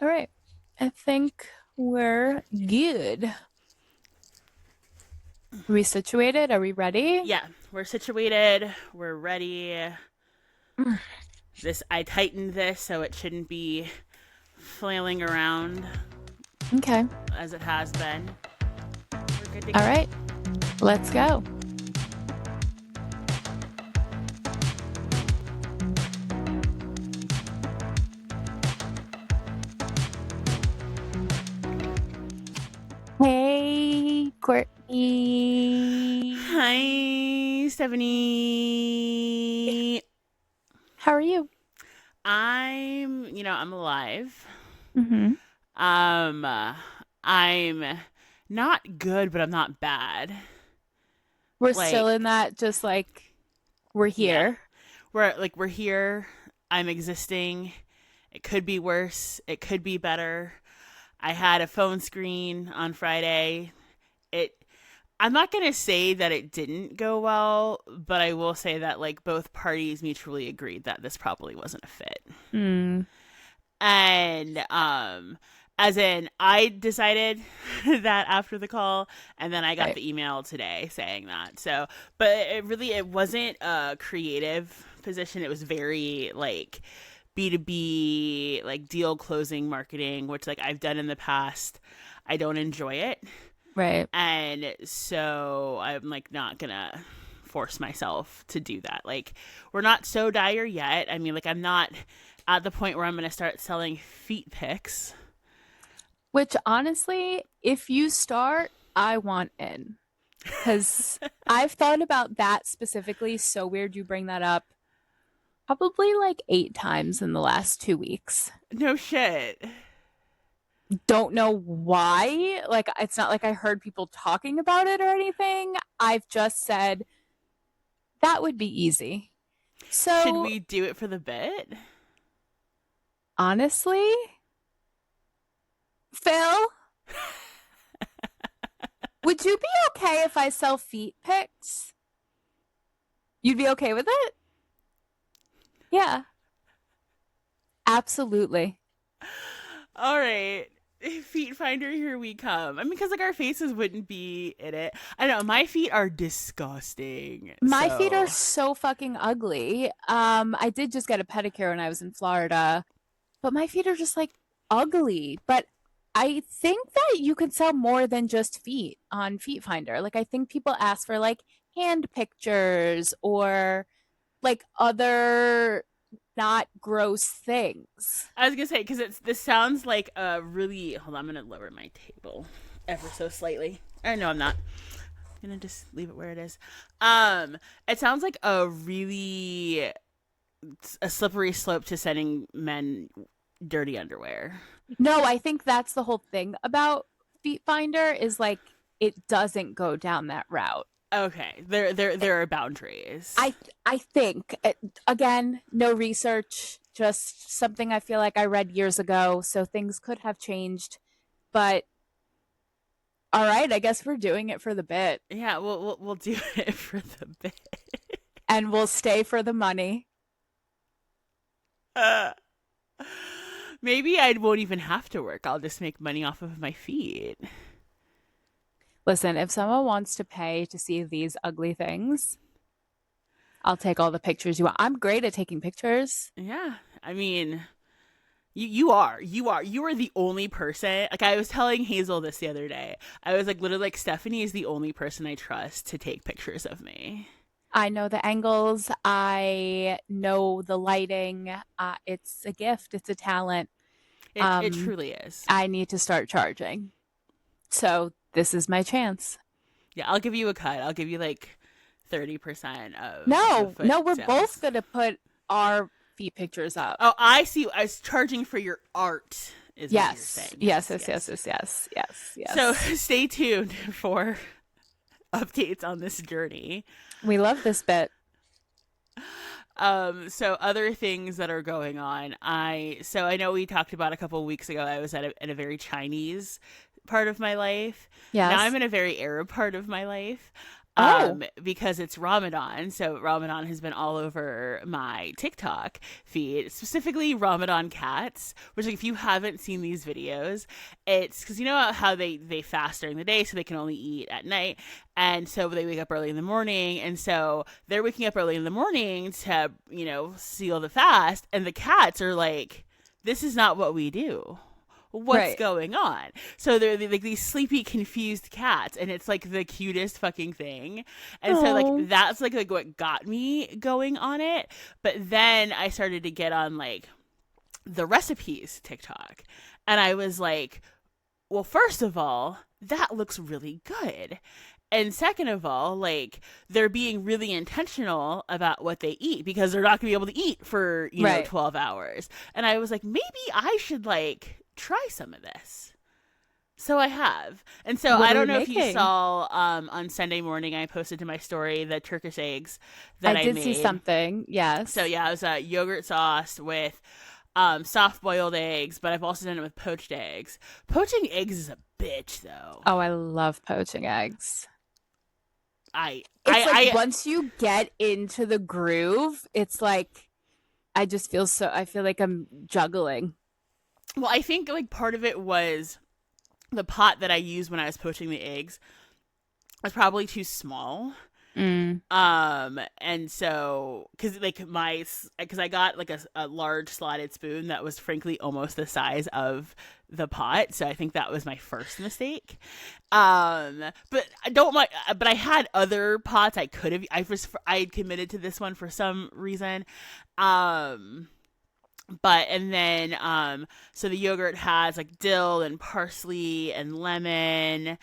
All right. I think we're good. Are we situated? Are we ready? Yeah, we're situated. We're ready. Mm. This I tightened this so it shouldn't be flailing around Okay. as it has been. We're good to All go. right. Let's go. Hey, Courtney. Hi, Stephanie. How are you? I'm alive. Mm-hmm. Um, I'm not good, but I'm not bad. We're still Like, in that, just like we're yeah, here. we're here. I'm existing. It could be worse. It could be better. I had a phone screen on Friday. It I'm not going to say that it didn't go well, but I will say that like both parties mutually agreed that this probably wasn't a fit. Mm, And as in I decided that after the call, and then I got right. the email today saying that. So, but it wasn't a creative position. It was very like B2B, like deal closing marketing, which like I've done in the past. I don't enjoy it. Right. And so I'm like not gonna force myself to do that. Like we're not so dire yet. I mean, like I'm not at the point where I'm gonna start selling feet pics. Which honestly, if you start, I want in. Because I've thought about that specifically. So weird you bring that up. Probably like 8 times in the last 2 weeks. No shit. Don't know why. Like, it's not like I heard people talking about it or anything. I've just said that would be easy. Should So, we do it for the bit? honestly, Phil, would you be okay if I sell feet pics? You'd be okay with it? Yeah, absolutely. All right. Feet finder, here we come. I mean, because like our faces wouldn't be in it. I don't know. My feet are disgusting. My feet are So so fucking ugly. I did just get a pedicure when I was in Florida, but my feet are just like ugly. But I think that you can sell more than just feet on Feet Finder. Like I think people ask for like hand pictures or like other not gross things. I was gonna say because this sounds like a really. Hold on, I'm gonna lower my table ever so slightly. Or no, I'm not. I'm gonna just leave it where it is. It sounds like a slippery slope to sending men dirty underwear. No, I think that's the whole thing about Feet Finder is like it doesn't go down that route. Okay, there are boundaries. I think again, no research, just something I feel like I read years ago, so things could have changed. But all right, I guess we're doing it for the bit, Yeah, we'll do it for the bit. and we'll stay for the money. Uh, maybe I won't even have to work. I'll just make money off of my feet. Listen, if someone wants to pay to see these ugly things, I'll take all the pictures you want. I'm great at taking pictures. Yeah, I mean, you are the only person. Like I was telling Hazel this the other day. I was like literally like Stephanie is the only person I trust to take pictures of me. I know the angles. I know the lighting. It's a gift. It's a talent. It Um, truly is. I need to start charging. So this is my chance. Yeah, I'll give you a cut. I'll give you like 30% of the No, foot no, we're both sales. gonna put our feet pictures up. Oh, I see. I was charging for your art, is what you're Yes, saying. yes, Yes, yes, yes, yes. yes, yes, yes, So yes. stay tuned for updates on this journey. We love this bit. So other things that are going on. I know we talked about a couple of weeks ago. I was in a very Chinese part of my life. Now I'm Yes. in a very Arab part of my life. Oh, because it's Ramadan. So Ramadan has been all over my TikTok feed, specifically Ramadan cats, which like if you haven't seen these videos, it's because you know how they fast during the day so they can only eat at night. And so they wake up early in the morning. And so they're waking up early in the morning to, seal the fast. And the cats are like, this is not what we do. What's right. going on? So they're like these sleepy, confused cats, and it's like the cutest fucking thing. And so like Oh, that's like what got me going on it. But then I started to get on like the recipes TikTok, and I was like, well, first of all, that looks really good. And second of all, like they're being really intentional about what they eat because they're not going to be able to eat for, right. 12 hours. And I was like, maybe I should like try some of this. So I have. And so What I are we don't know if you making? saw on Sunday morning, I posted to my story the Turkish eggs I that I did see made. something. So Yes. yeah, it was a yogurt sauce with soft boiled eggs, but I've also done it with poached eggs. Poaching eggs is a bitch, though. Oh, I love poaching eggs. I It's like I once you get into the groove, it's like I feel like I'm juggling. well, I think like part of it was the pot that I used when I was poaching the eggs was probably too small. Mm. And so because I got like a large slotted spoon that was frankly almost the size of the pot, so I think that was my first mistake. But I don't mind, but I had other pots I had committed to this one for some reason. um but and then so the yogurt has like dill and parsley and lemon.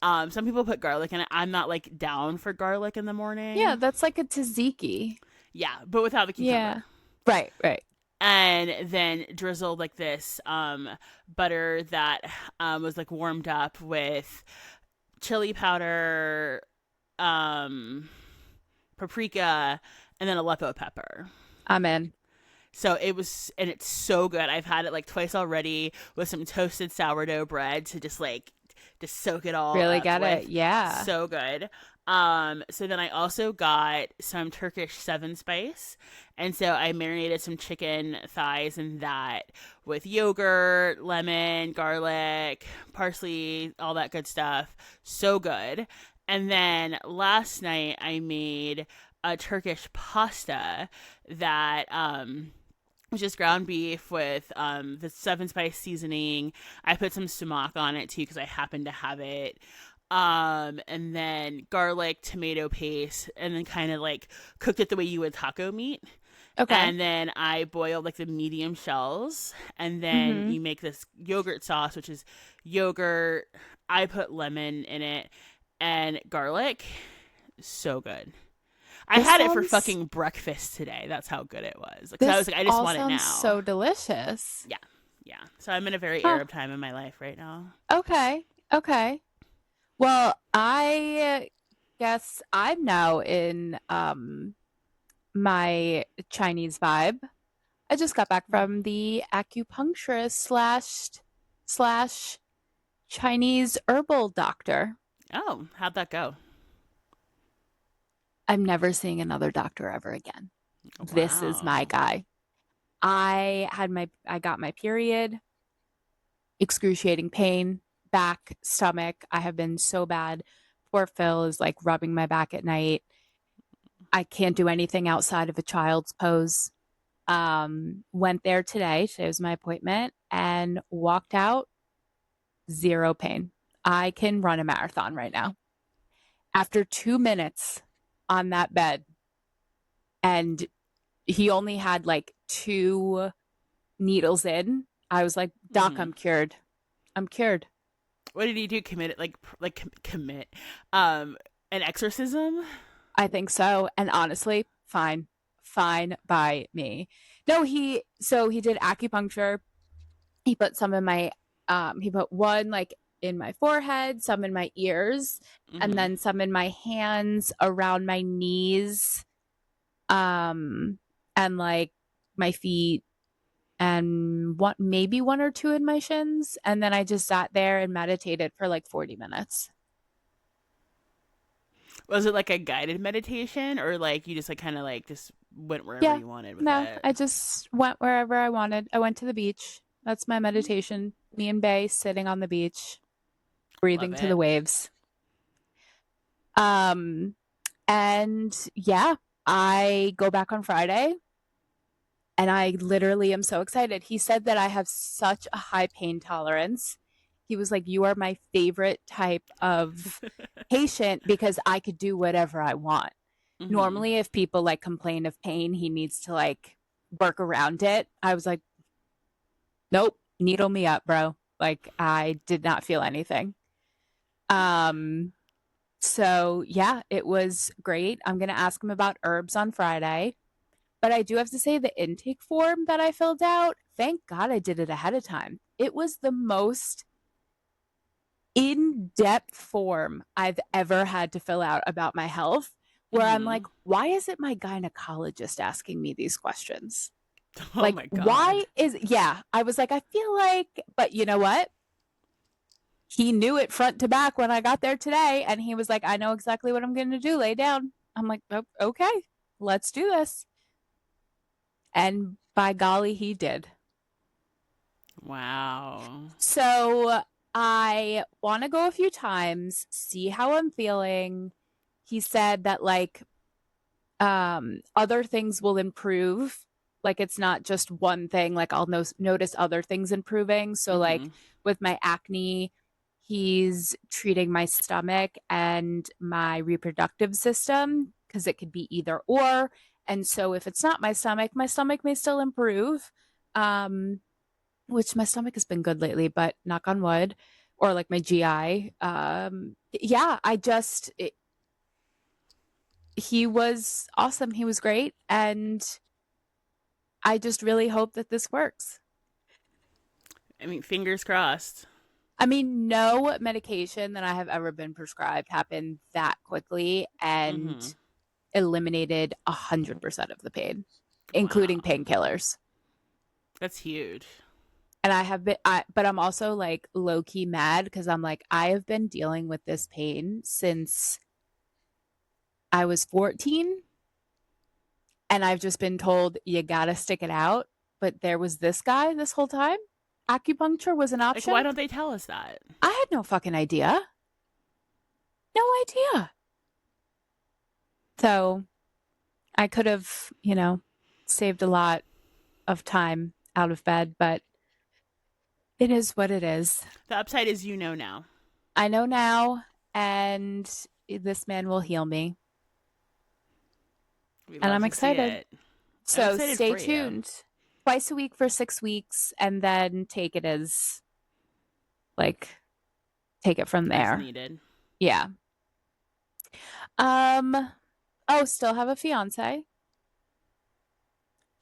Some people put garlic in it. I'm not like down for garlic in the Yeah, morning. that's like a tzatziki. Yeah, but without the Yeah. cucumber. Right, right. And then drizzled like this butter that was like warmed up with chili powder, um, paprika, and then Aleppo pepper. I'm in. So it was, and it's so good. I've had it like twice already with some toasted sourdough bread to just soak it all Really up get it. with. Yeah. So good. So then I also got some Turkish seven spice, and so I marinated some chicken thighs in that with yogurt, lemon, garlic, parsley, all that good stuff. So good. And then last night I made a Turkish pasta that was just ground beef with the seven spice seasoning. I put some sumac on it too because I happen to have it. And then garlic, tomato paste, and then kind of like cooked it the way you would taco meat. Okay. And then I boiled like the medium shells, and then Mm-hmm. you make this yogurt sauce, which is yogurt. I put lemon in it and garlic. So good. I This had it for sounds fucking breakfast today. That's how good it was. Like, so I was this like, I just all want it sounds now. so delicious. Yeah, yeah. So I'm in a very Huh. Arab time in my life right now. Okay. Okay. Well, I guess I'm now in my Chinese vibe. I just got back from the acupuncturist slash Chinese herbal doctor. Oh, how'd that go? I'm never seeing another doctor ever again. This is my Wow. guy. I got my period, excruciating pain, back, stomach. I have been so bad. Poor Phil is like rubbing my back at night. I can't do anything outside of a child's pose. Went there today. Today was my appointment and walked out zero pain. I can run a marathon right now. After 2 minutes on that bed, and he only had like two needles in. I was like, Doc, Hmm. I'm cured. I'm cured. What did he do? Commit it commit um an exorcism? I think so. And honestly, fine. Fine by me. No, he did acupuncture. He put some in my he put one like in my forehead, some in my ears, and Mm-hmm. then some in my hands around my knees, and like my feet and what maybe one or two in my shins. And then I just sat there and meditated for like 40 minutes. Was it like a guided meditation, or like you just like kind of like just went wherever Yeah. you wanted with No, it? I just went wherever I wanted. I went to the beach. That's my meditation. Me and Bay sitting on the beach, Love breathing to the it. waves. Um, and yeah, I go back on Friday and I literally am so excited. He said that I have such a high pain tolerance. He was like, "You are my favorite type of patient because I could do whatever I want." Mm-hmm. Normally, if people like complain of pain, he needs to like work around it. I was like, "Nope, needle me up, bro." Like I did not feel anything. Um, so yeah, it was great. I'm gonna ask him about herbs on Friday. But I do have to say the intake form that I filled out, thank God I did it ahead of time. It was the most in-depth form I've ever had to fill out about my health, where I'm Mm-hmm. like, why isn't my gynecologist asking me these questions? Oh Like, my god. why is, yeah, I was like, I feel like, but you know what? He knew it front to back when I got there today, and he was like, I know exactly what I'm going to do. Lay down. I'm like, "Oh, okay, let's do this." And by golly, he did. Wow. So I want to go a few times, see how I'm feeling. He said that like other things will improve. Like it's not just one thing, like I'll notice other things improving. So Mm-hmm. like with my acne, he's treating my stomach and my reproductive system because it could be either or. And so if it's not my stomach may still improve. Um which my stomach has been good lately, but knock on wood, or like my GI. Yeah, he was awesome. He was great. And I just really hope that this works. I mean, fingers crossed. I mean, no medication that I have ever been prescribed happened that quickly and Mm-hmm. eliminated 100% of the pain, including Wow. painkillers. That's huge. And but I'm also like low key mad because I'm like, I have been dealing with this pain since I was 14 and I've just been told you gotta stick it out. But there was this guy this whole time. Acupuncture was an Like, why option. don't they tell us that? I had no fucking idea. No idea. So I could have, saved a lot of time out of bed, but it is what it is. The upside is you know now. I know now, and this man will heal me. We And love I'm to see excited. it. I'm So excited stay for you. tuned. Twice a week for 6 weeks, and then like take it from As there. needed. Yeah. Um, oh, still have a fiance.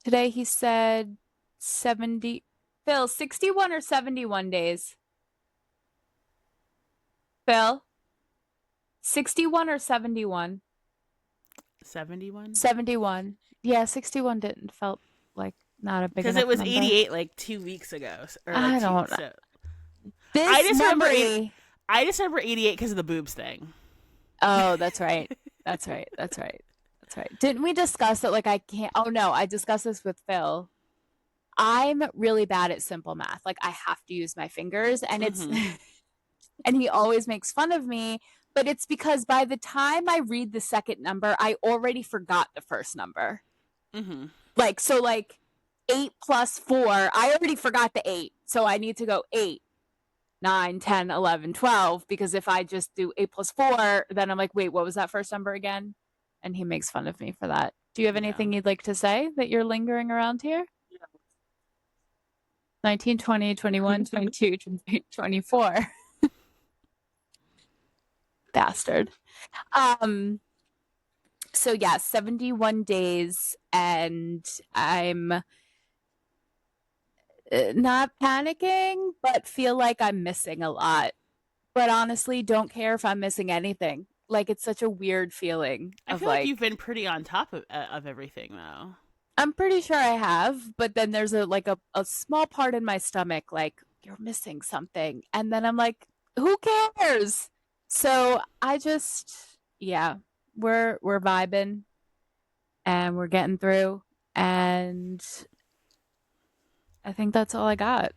Today he said 70, Phil, 61 or 71 days. Phil, 61 or 71? 71? 71. Yeah, 61 didn't felt like not a big Because it enough was number. 88 like 2 weeks ago. Or like I two. don't know. So I This just remember memory. I just remember 88 because of the boobs thing. Oh, that's right. That's right. That's right. That's right. Didn't we discuss that? Like, I can't. Oh, no, I discussed this with Phil. I'm really bad at simple math. Like, I have to use my fingers, and Mm-hmm. and he always makes fun of me. But it's because by the time I read the second number, I already forgot the first number. Mm-hmm. Like 8 plus 4, I already forgot the 8. So I need to go 8, 9, 10, 11, 12. Because if I just do 8 plus 4, then I'm like, wait, what was that first number again? And he makes fun of me for that. Do you have Yeah. anything you'd like to say that you're lingering around here? 19, 20, 21, 22, 23, 24. Bastard. Um, so yeah, 71 days, and I'm not panicking, but feel like I'm missing a lot. But honestly, don't care if I'm missing anything. Like it's such a weird feeling I of feel like like you've been pretty on top of everything though. I'm pretty sure I have, but then there's a small part in my stomach like you're missing something. And then I'm like, who cares? So I just yeah. we're vibing and we're getting through. And I think that's all I got.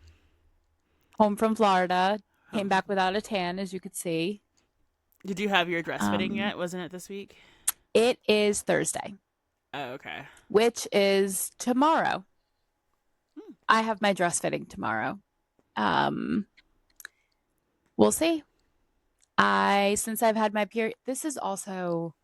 Home from Florida, came Oh. back without a tan, as you could see. Did you have your dress fitting Um, yet? Wasn't it this week? it is Thursday, Oh, okay. which is tomorrow. Hmm. I have my dress fitting tomorrow. Um, we'll see. Since I've had my period, this is also,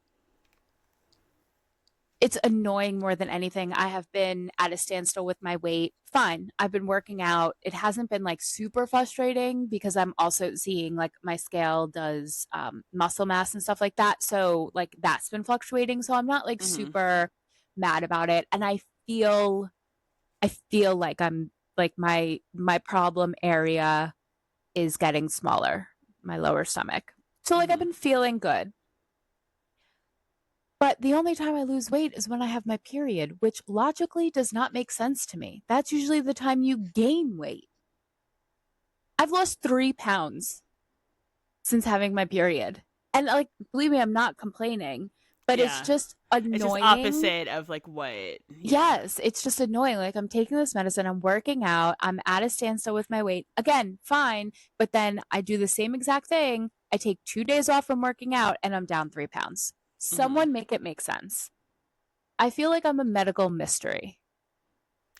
it's annoying more than anything. I have been at a standstill with my weight. Fine. I've been working out. It hasn't been like super frustrating because I'm also seeing like my scale does muscle mass and stuff like that. So like that's been fluctuating. So I'm not like Mm-hmm. super mad about it. And I feel like I'm like my problem area is getting smaller, my lower stomach. So like I've Mm-hmm. been feeling good. But the only time I lose weight is when I have my period, which logically does not make sense to me. That's usually the time you gain weight. I've lost 3 pounds since having my period. And like, believe me, I'm not complaining, but it's Yeah. just It's just annoying. opposite of like what. Yeah. Yes, it's just annoying. Like, I'm taking this medicine, I'm working out, I'm at a standstill with my weight. Again, fine. But then I do the same exact thing. I take 2 days off from working out and I'm down 3 pounds. Mm-hmm. Someone make it make sense. I feel like I'm a medical mystery.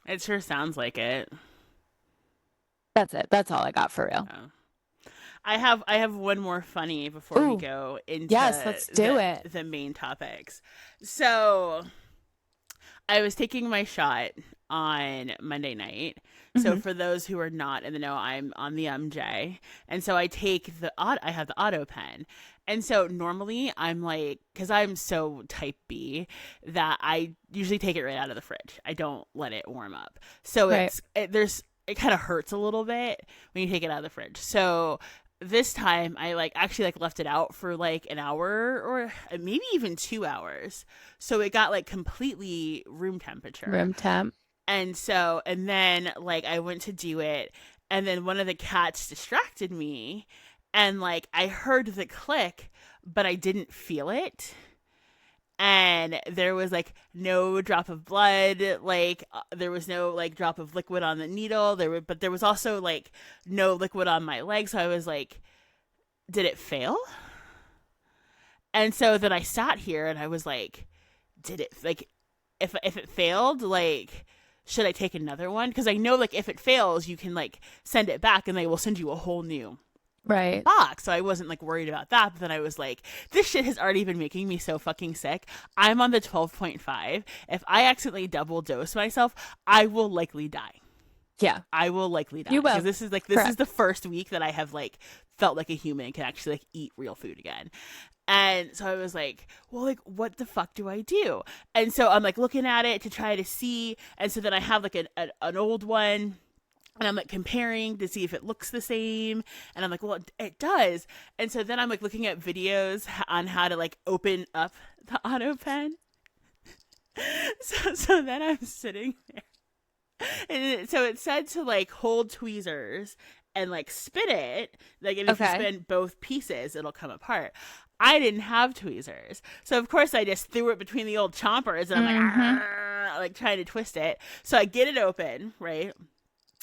It sure sounds like it. That's it. That's all I got for real. Oh. I have one more funny before we Ooh, go into yes, let's do it. the main topics. So I was taking my shot on Monday night. So Hmm. for those who are not in the know, I'm on the MJ, and so I take I have the auto pen, and so normally I'm like, because I'm so type B that I usually take it right out of the fridge. I don't let it warm up. So Right. it kind of hurts a little bit when you take it out of the fridge. So this time I like actually like left it out for like an hour or maybe even 2 hours, so it got like completely room temperature. Room temp. And then like I went to do it, and then one of the cats distracted me, and like I heard the click, but I didn't feel it. And there was like no drop of blood, like there was no like drop of liquid on the needle. But there was also like no liquid on my leg. So I was like, did it fail? And so then I sat here and I was like, did it like if it failed, like should I take another one? Because I know like if it fails, you can like send it back and they will send you a whole new Right. box. So I wasn't like worried about that. But then I was like, this shit has already been making me so fucking sick. I'm on the 12.5. If I accidentally double dose myself, I will likely die. Yeah, I will likely die you because will. this is Correct. the first week that I have like felt like a human and can actually like eat real food again. And so I was like, well, like, what the fuck do I do? And so I'm like looking at it to try to see. And so then I have like an old one, and I'm like comparing to see if it looks the same. And I'm like, well, it does. And so then I'm like looking at videos on how to like open up the auto pen. So then I'm sitting there. So it said to like hold tweezers and like spin it. Like, and if you Okay. spin both pieces, it'll come apart. I didn't have tweezers, so of course I just threw it between the old chompers, and I'm like, Mm-hmm. like trying to twist it. So I get it open, right?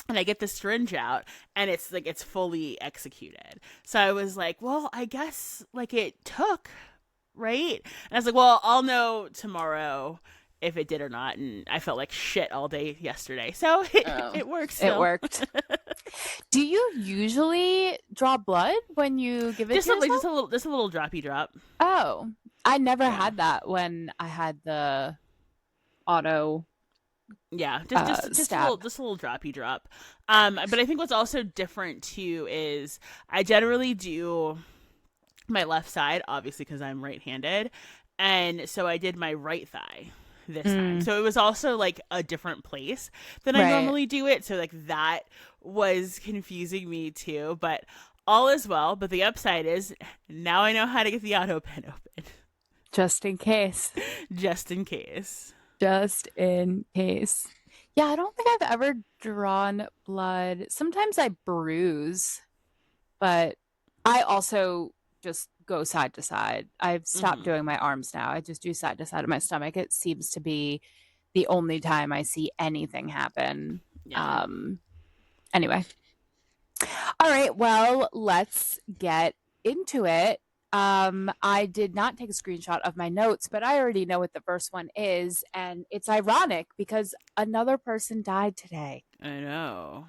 And I get the syringe out, and it's like it's fully executed. So I was like, well, I guess like it took, right? And I was like, well, I'll know tomorrow if it did or not. And I felt like shit all day yesterday, so Oh, it works it still. worked. Do you usually draw blood when you give it Just to a, like yourself? just a little droppy drop. Oh, I never Yeah, had that when I had the auto yeah, stab. just a little droppy drop. But I think what's also different too is I generally do my left side, obviously because I'm right-handed, and so I did my right thigh this time. Mm, So it was also like a different place than I right. normally do it. So like that was confusing me too. But all is well. But the upside is now I know how to get the auto pen open, Just in case. just in case. Just in case. Yeah, I don't think I've ever drawn blood. Sometimes I bruise, but I also just go side to side. I've stopped Hmm. doing my arms now. I just do side to side of my stomach. It seems to be the only time I see anything happen. Yeah. Um, anyway. All right, well, let's get into it. I did not take a screenshot of my notes, but I already know what the first one is, and it's ironic because another person died today. I know.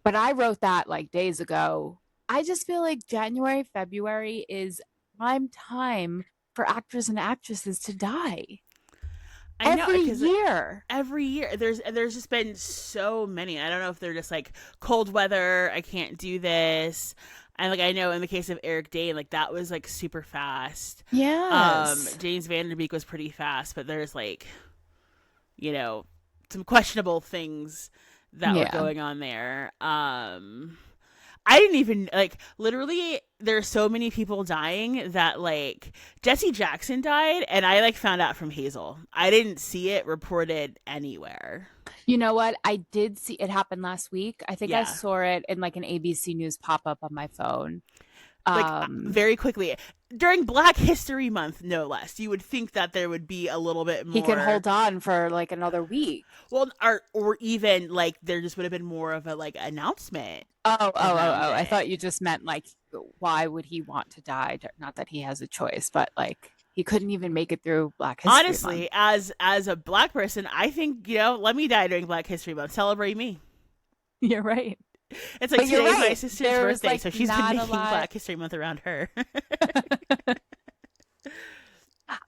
But I wrote that like days ago. I just feel like January, February is prime time for actors and actresses to die I know every because year. every year there's just been so many. I don't know if they're just like cold weather. I can't do this. And like I know in the case of Eric Dane, like that was like super fast. Yes. James Vanderbeek was pretty fast, but there's like some questionable things that were Yeah. going on there. I didn't even like literally there's so many people dying that like Jesse Jackson died and I like found out from Hazel. I didn't see it reported anywhere. You know what? I did see it happen last week. I think I Yeah. saw it in like an ABC News pop up on my phone. Like Um, very quickly during Black History Month no less. You would think that there would be a little bit he could more. hold on for like another week. Well, or even like there just would have been more of a like announcement around I it. thought you just meant like, why would he want to die? Not that he has a choice, but like he couldn't even make it through Black History Month. Honestly, as a black person, I think let me die during Black History Month. Celebrate me. You're right. It's like But you're today's my right. sister's There's birthday, like so she's been not a making lot. Black History Month around her.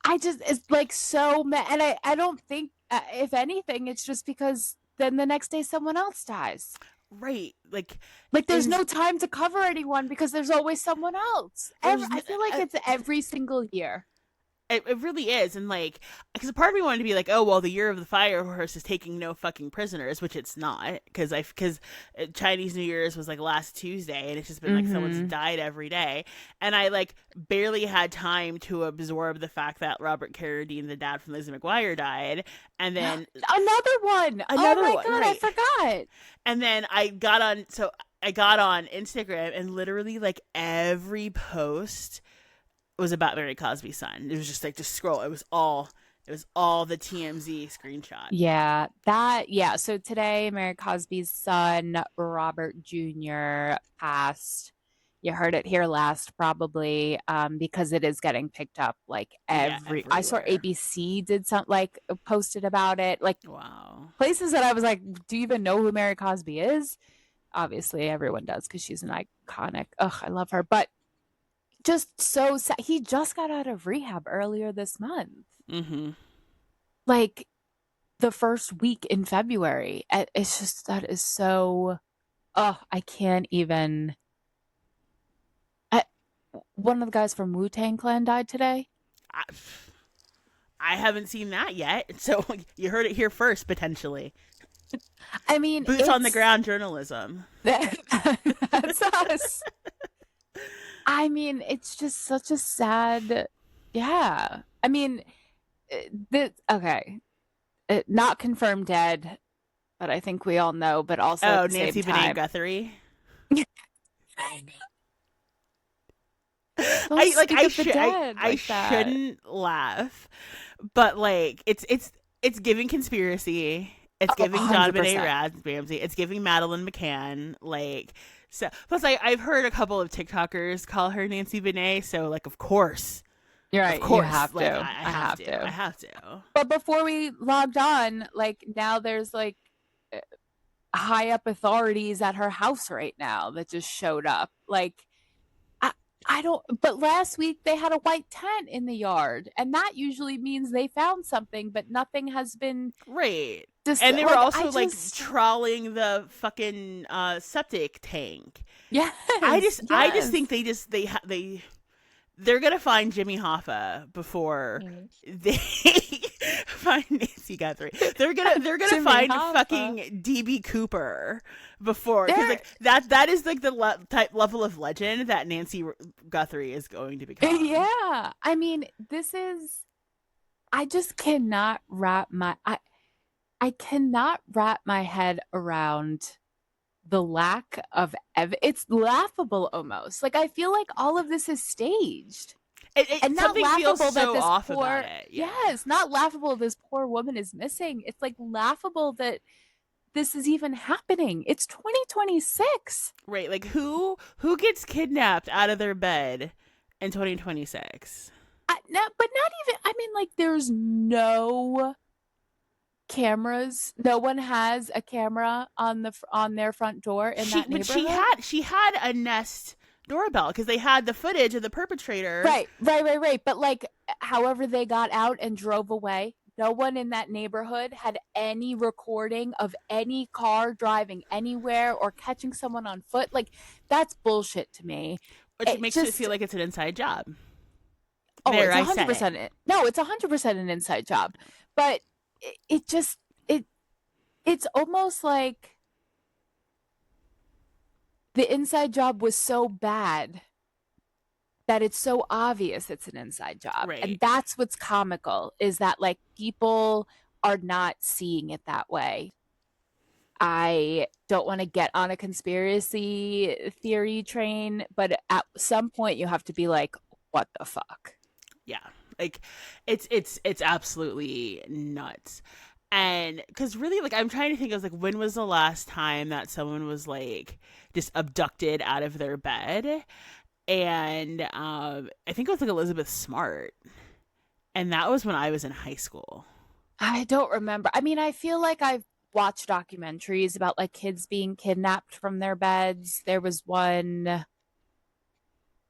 I just, it's like so, and I don't think, if anything, it's just because then the next day someone else dies. Right, Like there's is no time to cover anyone because there's always someone else. there's I feel like it's every single year. it really is, and like because a part of me wanted to be like, oh well, the year of the fire horse is taking no fucking prisoners, which it's not, because Chinese New Year's was like last Tuesday, and it's just been like someone's Mm-hmm. died every day, and I like barely had time to absorb the fact that Robert Carradine, the dad from Lizzie McGuire, died, and then Another one. Oh another my one, God, I right? forgot. And then I got on Instagram and literally like every post was about Mary Cosby's son. It was just like just scroll. It was all the TMZ screenshot. Yeah. So today, Mary Cosby's son, Robert Jr., passed. You heard it here last, probably, because it is getting picked up like Yeah, I saw everywhere. ABC did something like posted about it, like Wow. places that I was like, do you even know who Mary Cosby is? Obviously, everyone does because she's an iconic. Ugh, I love her. But just so sad. He just got out of rehab earlier this month. Mm-hmm. Like the first week in February. It's just that is so. Oh, I can't even. I, one of the guys from Wu Tang Clan died today. I, I haven't seen that yet, so you heard it here first. Potentially, I mean, boots on the ground journalism. that's us. I mean, it's just such a sad. Yeah. I mean, okay, not confirmed dead, but I think we all know. But also at Oh, the same Nancy Benet time, Guthrie. don't I like speak I of the should I, dead I like that. shouldn't laugh, but like it's giving conspiracy. It's Oh, giving John Benet 100%. Ramsey. It's giving Madeline McCann. Like so. Plus, I've heard a couple of TikTokers call her Nancy Benet. So like, You're of right. You course, have like to. I I have have to. I to. have to. But before we logged on, like now there's like uh, high up authorities at her house right now that just showed up. Like I, I don't. But last week they had a white tent in the yard, and that usually means they found something, but nothing has been Right. just And they were like I also like just trawling the fucking septic tank. I just yes. think they're gonna find Jimmy Hoffa before they find Nancy Guthrie. They're gonna Jimmy find Hoffa. fucking DB Cooper before because There like that is like the type level of legend that Nancy Guthrie is going to become. yeah. I mean, this is I just cannot I cannot wrap my head around the lack of it's laughable almost. Like I feel like all of this is staged. And not something feels laughable that so this off poor, about it. Yeah. yes, not laughable this poor woman is missing. It's like laughable that this is even happening. It's 2026. Right. Like who gets kidnapped out of their bed in 2026? No, but not even. I mean, like, there's no cameras. No one has a camera on their front door in that But neighborhood. she had a Nest doorbell because they had the footage of the perpetrator. Right. But like, however they got out and drove away, no one in that neighborhood had any recording of any car driving anywhere or catching someone on foot. Like, that's bullshit to me. Which makes it feel like it's an inside job. Oh, There, it's I said 100%. it. No, it's 100% an inside job. But it just it's almost like the inside job was so bad that it's so obvious it's an inside job. Right. And that's what's comical, is that like people are not seeing it that way. I don't want to get on a conspiracy theory train, but at some point you have to be like, what the fuck? Yeah. Like it's absolutely nuts. And because really, like, I'm trying to think of like, when was the last time that someone was like just abducted out of their bed? And I think it was like Elizabeth Smart, and that was when I was in high school. I don't remember. I mean, I feel like I've watched documentaries about like kids being kidnapped from their beds. There was one.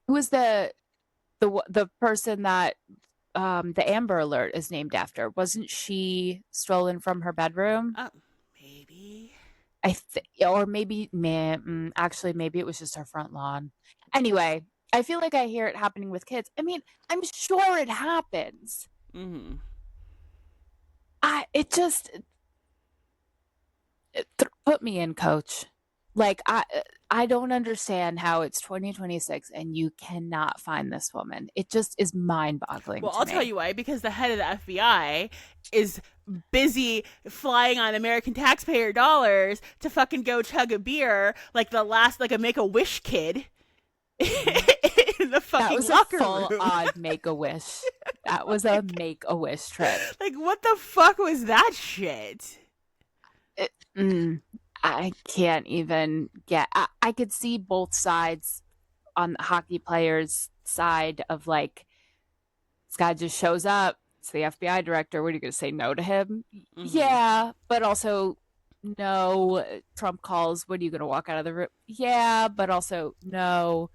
Who was the person that the Amber Alert is named after? Wasn't she stolen from her bedroom? Maybe. Or maybe, man, actually, maybe it was just her front lawn. Anyway, I feel like I hear it happening with kids. I mean, I'm sure it happens. Mm-hmm. Put me in, coach. Like, I don't understand how it's 2026 and you cannot find this woman. It just is mind-boggling. Well, I'll tell you why. Because the head of the FBI is busy flying on American taxpayer dollars to fucking go chug a beer like the last, like a Make-A-Wish kid in the fucking locker room. That was a full-on Make-A-Wish. That was a Make-A-Wish trip. Like, what the fuck was that shit? I can't even get. I could see both sides on the hockey players' side of like, this guy just shows up. It's the FBI director. What are you going to say? No to him? Mm-hmm. Yeah, but also no. Trump calls. What are you going to walk out of the room? Yeah, but also no.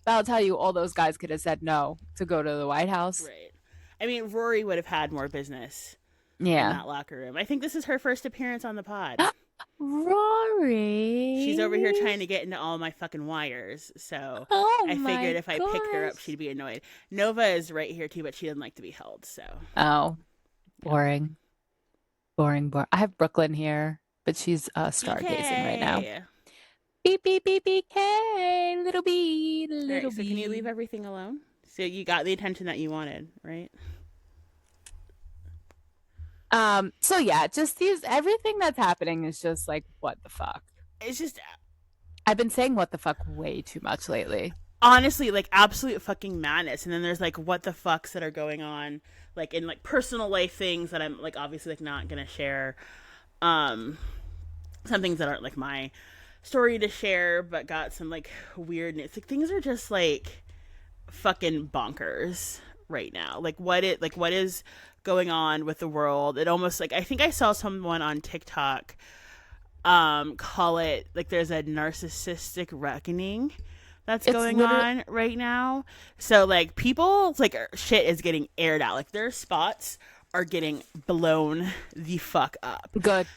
But I'll tell you, all those guys could have said no to go to the White House. Right. I mean, Rory would have had more business. Yeah. In that locker room. I think this is her first appearance on the pod. Rory. She's over here trying to get into all my fucking wires. So I figured if I picked her up, she'd be annoyed. Nova is right here too, but she doesn't like to be held. So. Oh, boring. Boring. I have Brooklyn here, but she's stargazing right now. Beep, beep, beep, beep, hey, little bee, little bee. So can you leave everything alone? So you got the attention that you wanted, right? So yeah, just everything that's happening is just like, what the fuck? It's just, I've been saying what the fuck way too much lately. Honestly, like absolute fucking madness. And then there's like what the fucks that are going on, like in like personal life things that I'm like obviously like not gonna share. Some things that aren't like my story to share, but got some like weirdness. Like things are just like fucking bonkers right now. Like what is going on with the world? It almost like, I think I saw someone on TikTok call it like there's a narcissistic reckoning that's going on right now. So like people's like shit is getting aired out. Like their spots are getting blown the fuck up. Good.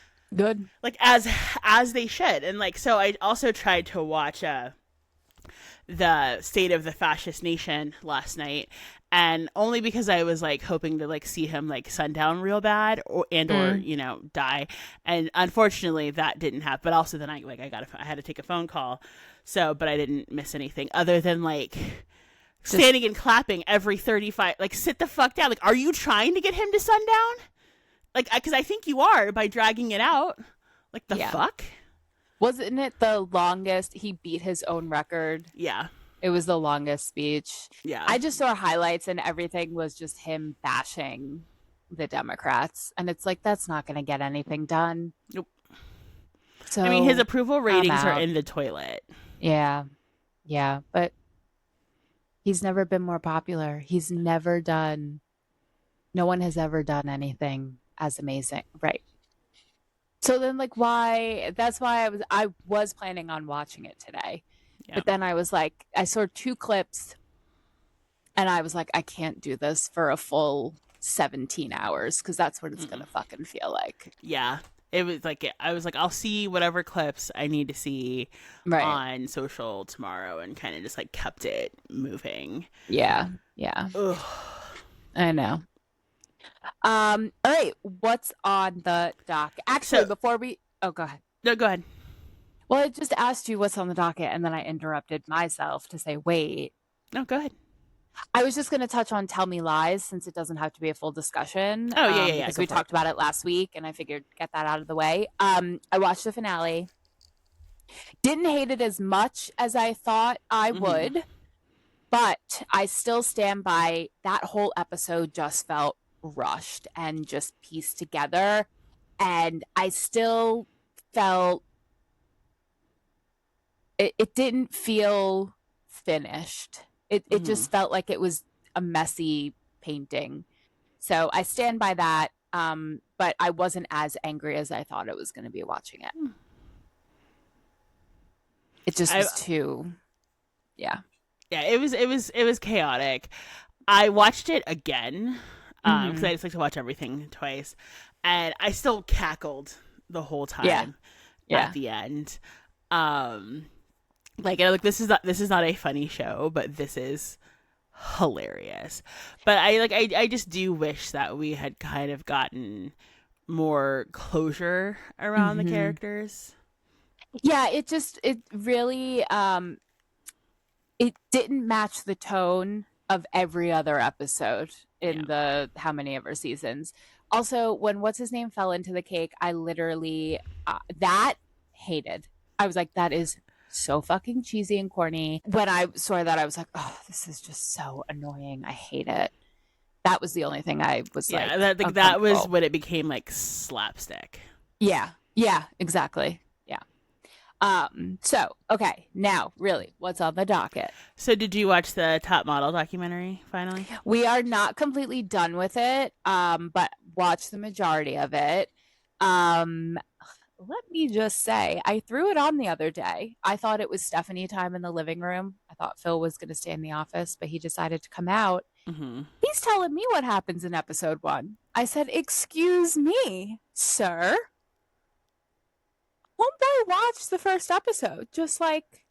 Like as they should. And like, so I also tried to watch the State of the Fascist Nation last night, and only because I was like hoping to like see him like sundown real bad or you know die, and unfortunately that didn't happen. But also then I had to take a phone call, so but I didn't miss anything other than like standing and clapping every 35. Like sit the fuck down. Like are you trying to get him to sundown? Like because I think you are by dragging it out. Like the fuck. Wasn't it the longest? He beat his own record. Yeah. It was the longest speech. Yeah. I just saw highlights and everything was just him bashing the Democrats. And it's like, that's not going to get anything done. Nope. I mean, his So approval I'm ratings are out. in the toilet. Yeah. Yeah. But he's never been more popular. He's never done, no one has ever done anything as amazing. Right. So then like why that's why I was planning on watching it today. Yeah. But then I was like I saw two clips and I was like I can't do this for a full 17 hours because that's what it's going Mm-mm. to fucking feel like. Yeah. It was like I was like, I'll see whatever clips I need to see Right. on social tomorrow, and kind of just like kept it moving. Yeah. Yeah. Ugh. I know. All right, what's on the dock? Actually, So before we oh go ahead. no, go ahead. Well, I just asked you what's on the docket and then I interrupted myself to say, "Wait, No, go ahead. I was just going to touch on Tell Me Lies since it doesn't have to be a full discussion Oh yeah, yeah, yeah. because Go we for it. talked about it last week and I figured get that out of the way. I watched the finale. Didn't hate it as much as I thought I Mm-hmm. would, but I still stand by that whole episode just felt rushed and just pieced together. And I still felt it didn't feel finished. It Mm-hmm. just felt like it was a messy painting. So I stand by that. But I wasn't as angry as I thought it was going to be watching it. It just I was too, yeah. Yeah, it was chaotic. I watched it again because Mm-hmm. I just like to watch everything twice, and I still cackled the whole Yeah. time at Yeah. the end. Um, like this is not a funny show, but this is hilarious. But I just do wish that we had kind of gotten more closure around the Mm-hmm. characters. Yeah. It really, it didn't match the tone of every other episode Yeah. in the how many ever seasons. Also, when what's his name fell into the cake, I literally that hated. I was like, that is so fucking cheesy and corny. When I saw that, I was like, oh, this is just so annoying. I hate it. That was the only thing I was Yeah, like that was uncomfortable. when it became like slapstick. Yeah, yeah, exactly. Yeah. So okay, now really, what's on the docket? So did you watch the Top Model documentary finally? We are not completely done with it, but watch the majority of it. Um, let me just say, I threw it on the other day. I thought it was Stephanie time in the living room. I thought Phil was going to stay in the office, but he decided to come out. Mm-hmm. He's telling me what happens in episode one. I said, "Excuse me, sir. Homeboy watched the first episode, just like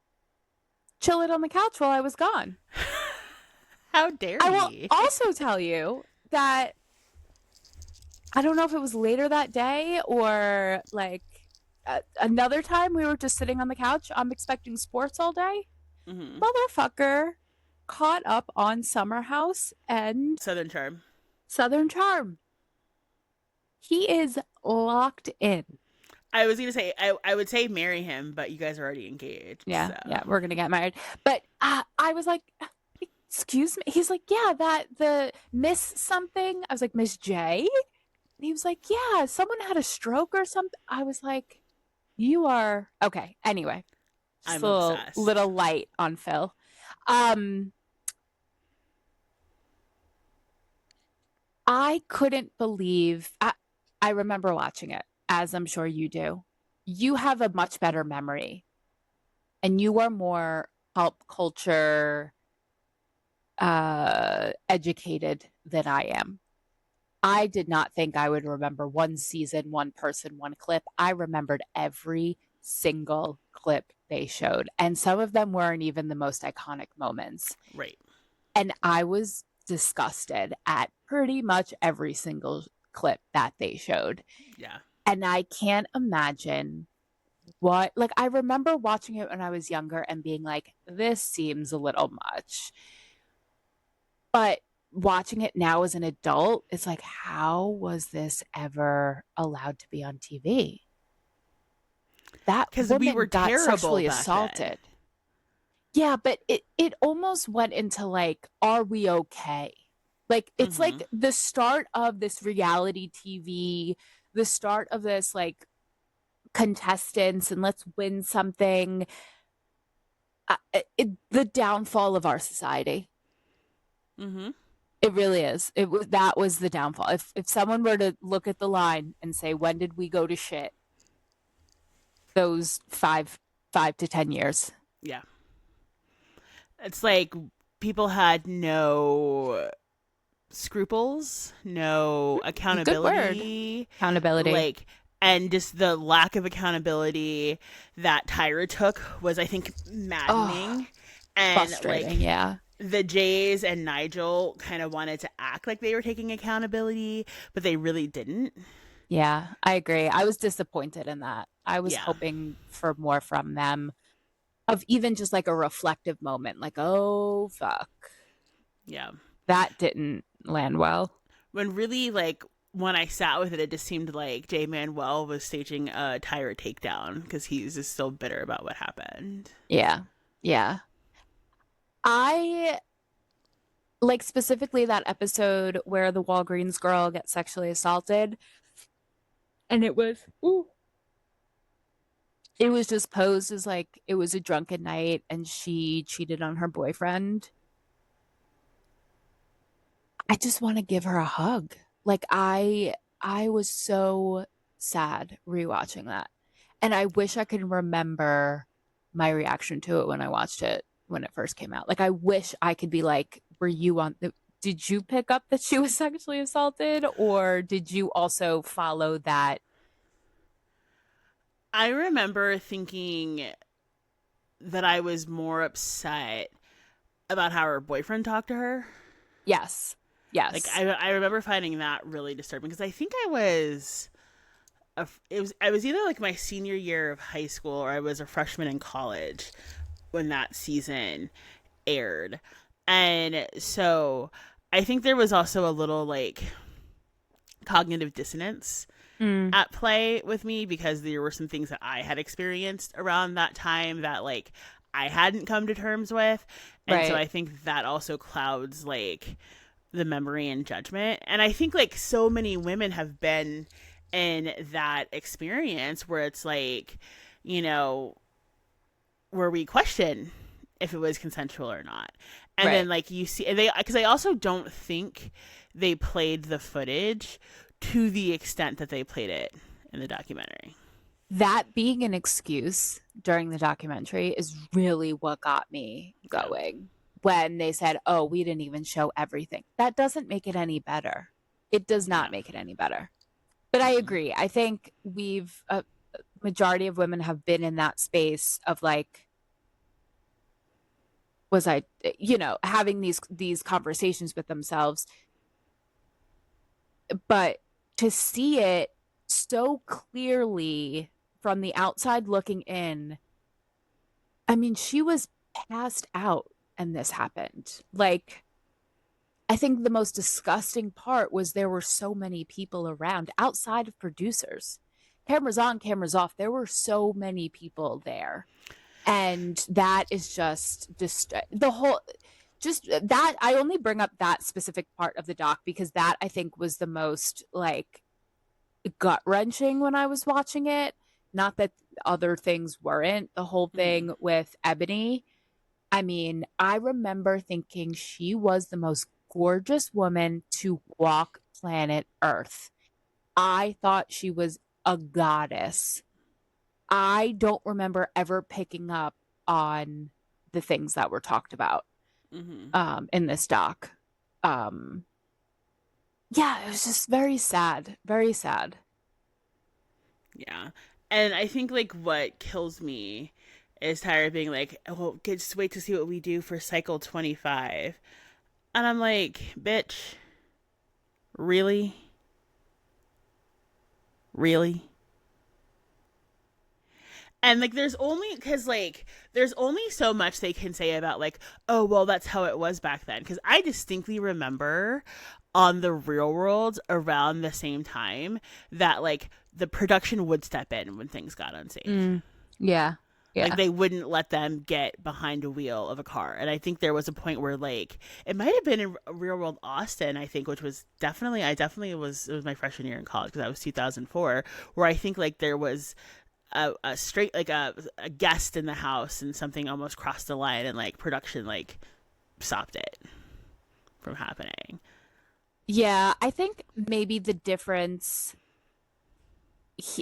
chill it on the couch while I was gone." How dare I will he? also tell you that I don't know if it was later that day or like another time we were just sitting on the couch. I'm expecting sports all day. Mm-hmm. Motherfucker caught up on Summer House and Southern Charm. Southern Charm. He is locked in. I was gonna say I would say marry him, but you guys are already engaged. Yeah, So yeah, we're gonna get married. But I was like, excuse me. He's like, yeah, that the Miss something. I was like, Miss J. And he was like, yeah, someone had a stroke or something. I was like, you are okay. Anyway, just I'm a little, obsessed. little light on Phil. Um, I couldn't believe. I remember watching it, as I'm sure you do. You have a much better memory, and you are more pulp culture educated than I am. I did not think I would remember one season, one person, one clip. I remembered every single clip they showed, and some of them weren't even the most iconic moments. Right. And I was disgusted at pretty much every single clip that they showed. Yeah. And I can't imagine what, like, I remember watching it when I was younger and being like, this seems a little much. But watching it now as an adult, it's like, how was this ever allowed to be on TV? That Because we woman were got terrible sexually back then. assaulted. Yeah, but it almost went into like, are we okay? Like it's Mm-hmm. like the start of this reality TV, the start of this like contestants and let's win something. The downfall of our society. Mm-hmm. It really is. It was that was the downfall. If someone were to look at the line and say, when did we go to shit? Those 5 to 10 years. Yeah. It's like people had no scruples, no Good word. accountability, Accountability. like, and just the lack of accountability that Tyra took was, I think, Oh, maddening. And frustrating. like Yeah. the Jays and Nigel kind of wanted to act like they were taking accountability, but they really didn't. Yeah, I agree. I was disappointed in that. I was Yeah. hoping for more from them of even just like a reflective moment, like, oh, fuck. Yeah. That didn't land well. When really, like, when I sat with it, it just seemed like Jay Manuel was staging a Tyra takedown because he's just so bitter about what happened. Yeah. Yeah. I like specifically that episode where the Walgreens girl gets sexually assaulted. And it was just posed as like it was a drunken night and she cheated on her boyfriend. I just want to give her a hug. Like I was so sad rewatching that. And I wish I could remember my reaction to it when I watched it when it first came out. Like I wish I could be like, were you on the did you pick up that she was sexually assaulted or did you also follow that? I remember thinking that I was more upset about how her boyfriend talked to her. Yes. Like Yes. I remember finding that really disturbing because I think I was either like my senior year of high school or I was a freshman in college when that season aired. And so I think there was also a little like cognitive dissonance Mm, at play with me because there were some things that I had experienced around that time that like I hadn't come to terms with. And so right. I think that also clouds like the memory and judgment. And I think like so many women have been in that experience where it's like, you know, where we question if it was consensual or not. And then Right. like you see they because I also don't think they played the footage to the extent that they played it in the documentary. That being an excuse during the documentary is really what got me Yeah. going. When they said, "Oh, we didn't even show everything." That doesn't make it any better. It does not Yeah. make it any better. But I Mm-mm. agree. I think we've a majority of women have been in that space of like was I having these conversations with themselves, but to see it so clearly from the outside looking in, I mean, she was passed out and this happened. Like, I think the most disgusting part was there were so many people around outside of producers. Cameras on, cameras off. There were so many people there. And that is just the whole just that I only bring up that specific part of the doc because that I think was the most like gut wrenching when I was watching it. Not that other things weren't. The whole Mm-hmm. thing with Ebony, I mean, I remember thinking she was the most gorgeous woman to walk planet Earth. I thought she was a goddess. I don't remember ever picking up on the things that were talked about Mm-hmm. in this doc. Um, yeah, it was just very sad, very sad. Yeah. And I think like what kills me is Tyra being like, "Well, just wait to see what we do for cycle 25." And I'm like, "Bitch, really? Really?" And like there's only so much they can say about like, "Oh, well, that's how it was back then." Cuz I distinctly remember on the Real World around the same time that like the production would step in when things got unsafe. Mm, yeah. Like Yeah. they wouldn't let them get behind a wheel of a car. And I think there was a point where like it might have been in Real World Austin, I think, which was definitely I definitely was it was my freshman year in college because I was 2004, where I think like there was a straight like a guest in the house and something almost crossed the line and like production like stopped it from happening. Yeah, I think maybe the difference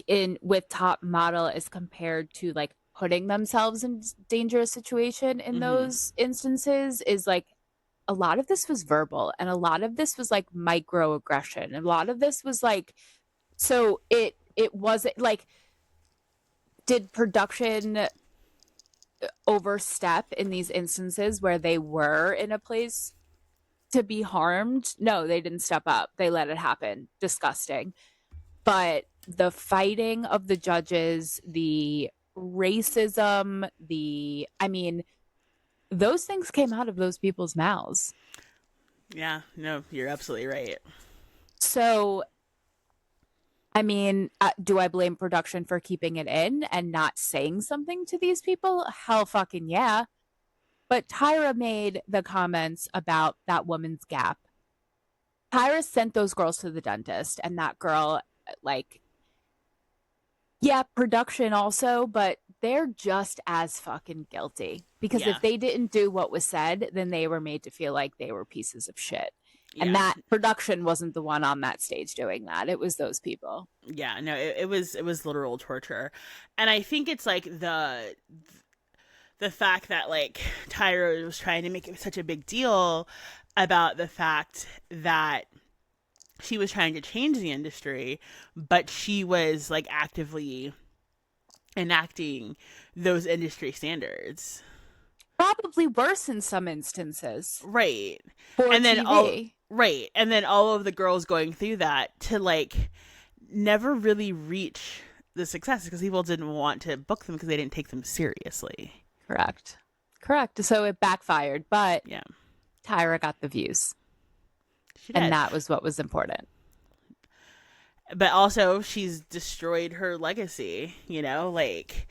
in with top model is compared to like putting themselves in dangerous situation in Mm-hmm. those instances is like a lot of this was verbal and a lot of this was like microaggression. A lot of this was like so it wasn't like did production overstep in these instances where they were in a place to be harmed? No, they didn't step up. They let it happen. Disgusting. But the fighting of the judges, the racism, I mean, those things came out of those people's mouths. Yeah, no, you're absolutely right. So, I mean, do I blame production for keeping it in and not saying something to these people? Hell fucking yeah. But Tyra made the comments about that woman's gap. Tyra sent those girls to the dentist, and that girl, like, yeah, production also, but they're just as fucking guilty because Yeah, if they didn't do what was said, then they were made to feel like they were pieces of shit. And yeah, that production wasn't the one on that stage doing that. It was those people. yeah. No, it was literal torture, and I think it's like the fact that like Tyra was trying to make it such a big deal about the fact that she was trying to change the industry, but she was like actively enacting those industry standards. Probably worse in some instances Right. for And then all TV. right. And then all of the girls going through that to like never really reach the success because people didn't want to book them because they didn't take them seriously. Correct. Correct. So it backfired, but Yeah. Tyra got the views, She and did. that was what was important. But also she's destroyed her legacy, you know, like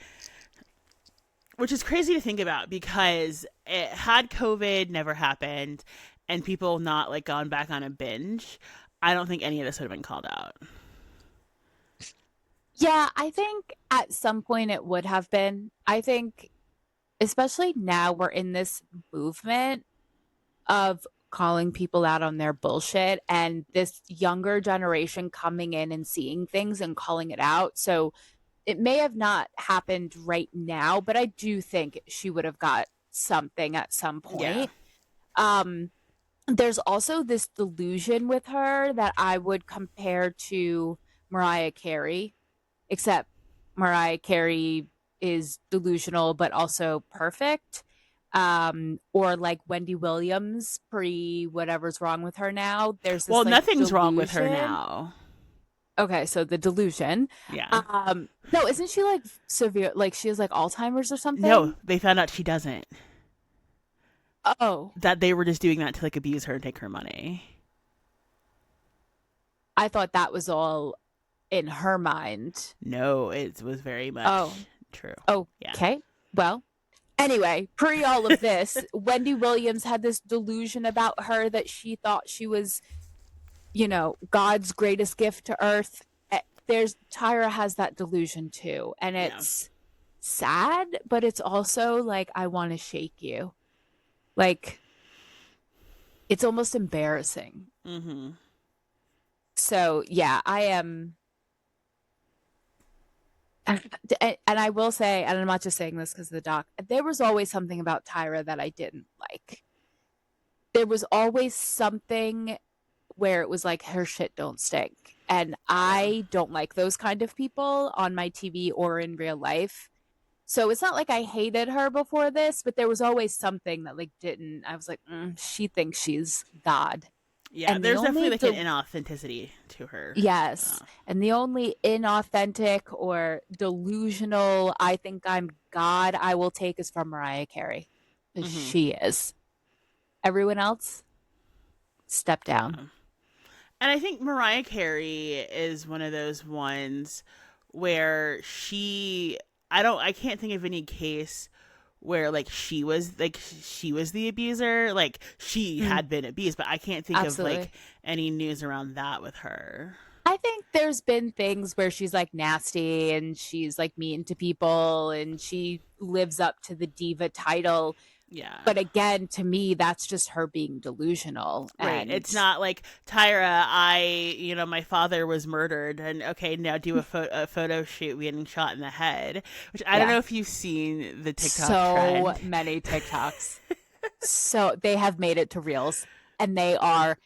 which is crazy to think about because it had COVID never happened and people not like gone back on a binge, I don't think any of this would have been called out. Yeah, I think at some point it would have been. I think, especially now, we're in this movement of calling people out on their bullshit and this younger generation coming in and seeing things and calling it out. So it may have not happened right now, but I do think she would have got something at some Yeah. point. Um, there's also this delusion with her that I would compare to Mariah Carey, except Mariah Carey is delusional but also perfect. Or like Wendy Williams pre whatever's wrong with her now. There's Well, this like nothing's wrong with her delusion. now. Okay, so the delusion. Yeah. No, isn't she like severe? Like she has like Alzheimer's or No, something? they found out she doesn't. Oh, That they were just doing that to like abuse her and take her money. I thought that was all in her mind. No, it was very much Oh, true. Yeah. okay. Well, anyway, pre all of this, Wendy Williams had this delusion about her that she thought she was, God's greatest gift to earth. There's Tyra has that delusion too. And Yeah. it's sad, but it's also like, I want to shake you. Like, it's almost embarrassing. Mm-hmm. So, yeah, I am. And I will say, and I'm not just saying this because of the doc, there was always something about Tyra that I didn't like. There was always something where it was like her shit don't stink. And Yeah. I don't like those kind of people on my TV or in real life. So it's not like I hated her before this, but there was always something that like didn't. I was like, she thinks she's God. Yeah. And the There's definitely only like an inauthenticity to her. yes, and the only inauthentic or delusional I think I'm God I will take is from Mariah Carey. 'Cause Mm-hmm. she is. Everyone else, step down. Yeah. And I think Mariah Carey is one of those ones where she I can't think of any case where like she was the abuser, like she Mm, had been abused, but I can't think of like absolutely. any news around that with her. I think there's been things where she's like nasty and she's like mean to people and she lives up to the diva title. Yeah. But again, to me, that's just her being delusional. Right. And It's not like Tyra, my father was murdered and okay, now do a photo shoot getting shot in the head, which I don't yeah, know if you've seen the TikTok so trend. many TikToks. So they have made it to Reels and they are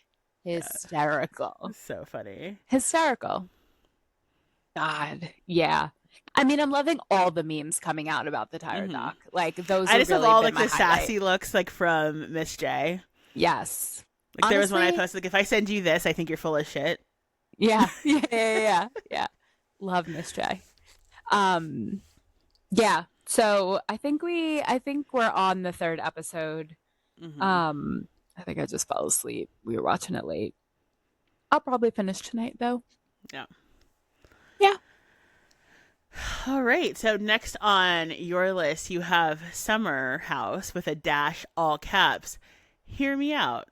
hysterical. So funny. Hysterical. God. Yeah. I mean, I'm loving all the memes coming out about the Tyra Hmm. doc. Like those I have just have really all been like my the highlight. sassy looks like from Miss J. Yes. Like there was one I Honestly, posted like if I send you this, I think you're full of shit. yeah. Yeah. Love Miss J. Um yeah. So I think we're on the third episode. Hmm. I think I just fell asleep. We were watching it late. I'll probably finish tonight though. Yeah. Yeah. All right. So next on your list, you have Summer House with a dash, all caps. Hear me out.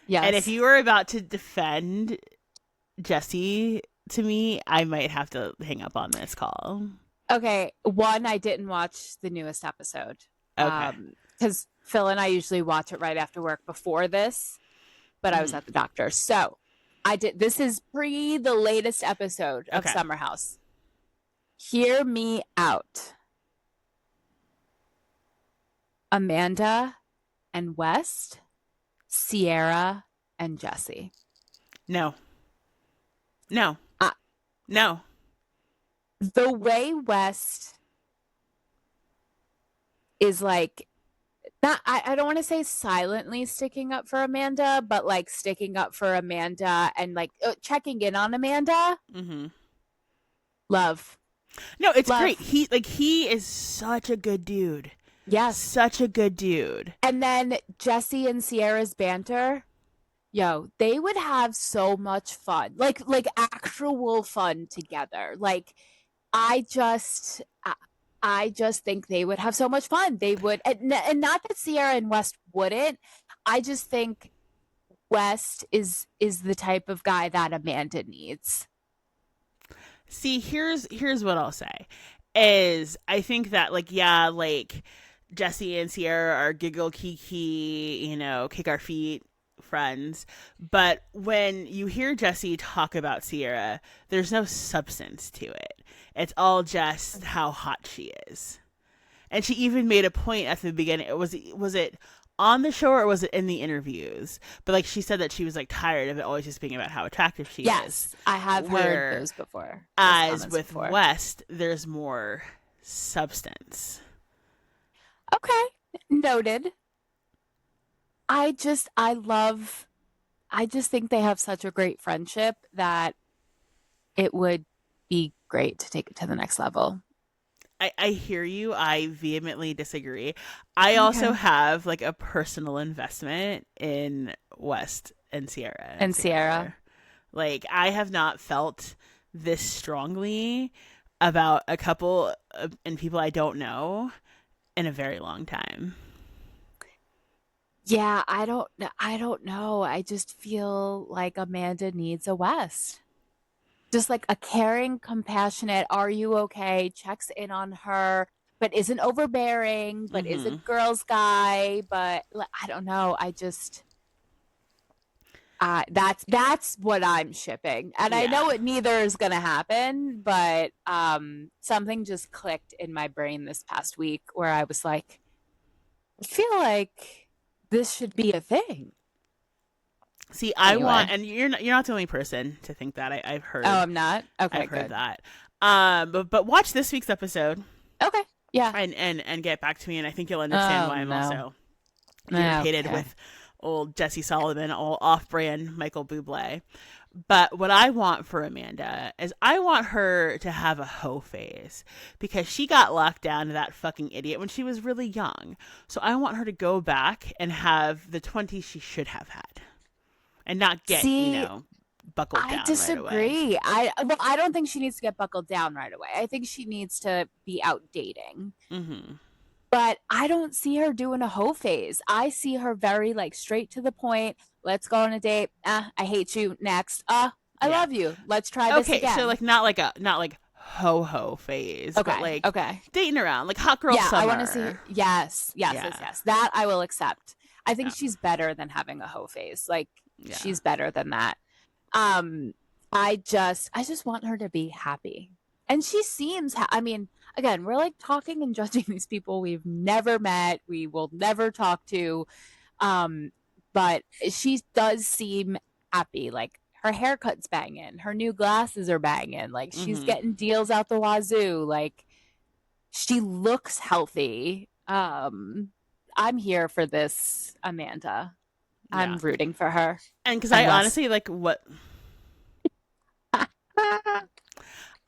And if Yes. you were about to defend Jesse to me, I might have to hang up on this call. Okay. One, I didn't watch the newest episode. Okay. Because Phil and I usually watch it right after work before this, but I was Hmm. at the doctor. So I did this is pre the latest episode of Okay. Summer House. Hear me out. Amanda and West, Sierra and Jesse. No. No. Uh, No. the way West is like not I don't want to say silently sticking up for Amanda, but like sticking up for Amanda and like checking in on Amanda. Hmm. Love. No, it's great. Love. He is such a good dude. Yes. Such a good dude. And then Jesse and Sierra's banter. Yo, they would have so much fun. Like actual fun together. Like I just I just think they would have so much fun. They would and not that Sierra and West wouldn't. I just think West is the type of guy that Amanda needs. See, here's what I'll say is I think that like yeah, like Jesse and Sierra are giggle kiki, kick our feet friends, but when you hear Jesse talk about Sierra, there's no substance to it. It's all just how hot she is. And she even made a point at the beginning. Was it on the show or was it in the interviews? But like she said that she was like tired of it always just being about how attractive she is. Yes, I have Where heard those before. Those as comments with before. West, there's more substance. Okay, noted. I love I just think they have such a great friendship that it would be great to take it to the next level. I hear you. I vehemently disagree. I also Okay. have like a personal investment in West and Sierra And together. Sierra. Like I have not felt this strongly about a couple and people I don't know in a very long time. Yeah, I don't know. I just feel like Amanda needs a West. Just like a caring, compassionate, are you okay? Checks in on her, but isn't overbearing, but is a Hmm. girl's guy, but I don't know. I just that's what I'm shipping. And I Yeah. know it neither is going to happen, but something just clicked in my brain this past week where I was like, I feel like this should be a thing. See, I want, Anyway. and you're not the only person to think that. I've Oh, heard I'm not. Okay, I've heard good. that. But watch this week's episode Okay. Yeah. and get back to me, and I think you'll understand Oh why I'm no. also irritated Okay. with old Jesse Solomon, old off-brand Michael Bublé. But what I want for Amanda is I want her to have a hoe phase because she got locked down to that fucking idiot when she was really young. So I want her to go back and have the 20s she should have had and not get, See, buckled I down right away. disagree. I don't think she needs to get buckled down right away. I think she needs to be out dating. Hmm. But I don't see her doing a hoe phase. I see her very like straight to the point. Let's go on a date. I hate you. Next. I Yeah. love you. Let's try this Okay, so again. like not like ho ho phase, but Okay. like Okay. dating around, like hot girl Yeah, I want to see. summer. Yes, yes, yes, Yeah. yes. That I will accept. I think Yeah. she's better than having a hoe face. Like Yeah. she's better than that. Um, I just want her to be happy, and she seems. I mean, again, we're like talking and judging these people we've never met, we will never talk to. Um, but she does seem happy. Like her haircut's banging, her new glasses are banging. Like she's Hmm. getting deals out the wazoo. Like she looks healthy. I'm here for this, Amanda. I'm Yeah. rooting for her. And because I Unless honestly like what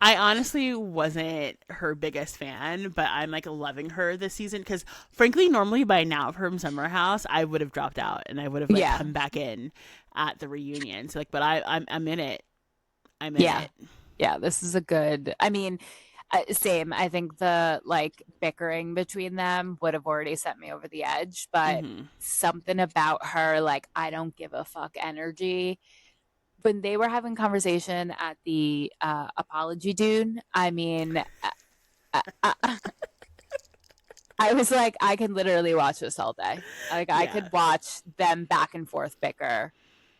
I honestly wasn't her biggest fan, but I'm like loving her this season because, frankly, normally by now from Summer House, I would have dropped out and I would have like yeah, come back in at the reunion. So like, but I'm in it. I'm in yeah, it. yeah. This is a good. I mean, same. I think the like bickering between them would have already sent me over the edge, but Hmm. something about her, like I don't give a fuck energy. When they were having conversation at the apology dune, I mean, I was like, I can literally watch this all day. Like I Yeah, could watch them back and forth bicker.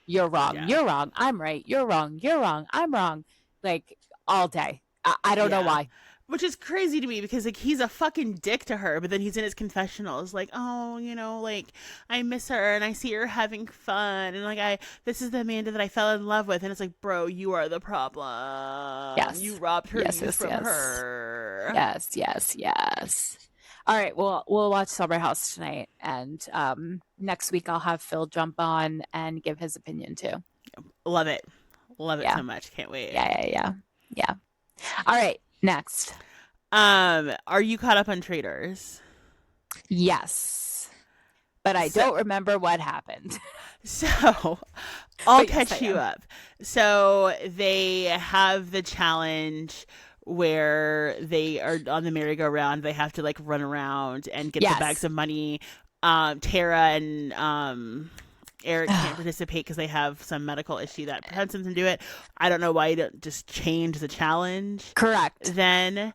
You're wrong. yeah, You're wrong. I'm right. You're wrong. You're wrong. I'm wrong. Like all day. I don't know yeah. why. Which is crazy to me because like he's a fucking dick to her, but then he's in his confessionals like, oh, like I miss her and I see her having fun and like I this is the Amanda that I fell in love with, and it's like, bro, you are the problem. You Yes. robbed her Yes. youth Yes. from Yes. her. Yes. Yes. Yes. All right. Well, we'll watch Summer House tonight, and next week I'll have Phil jump on and give his opinion too. Love it. Love it Yeah. so much. Can't wait. Yeah. Yeah. Yeah. Yeah. All right. Next. Are you caught up on Traders? Yes. But I So don't remember what happened. so I'll But yes, I catch you am. up. So they have the challenge where they are on the merry-go-round. They have to like run around and get the bags Yes. of money. Tara and Eric can't participate because they have some medical issue that prevents them to do it. I don't know why you don't just change the challenge Correct. then.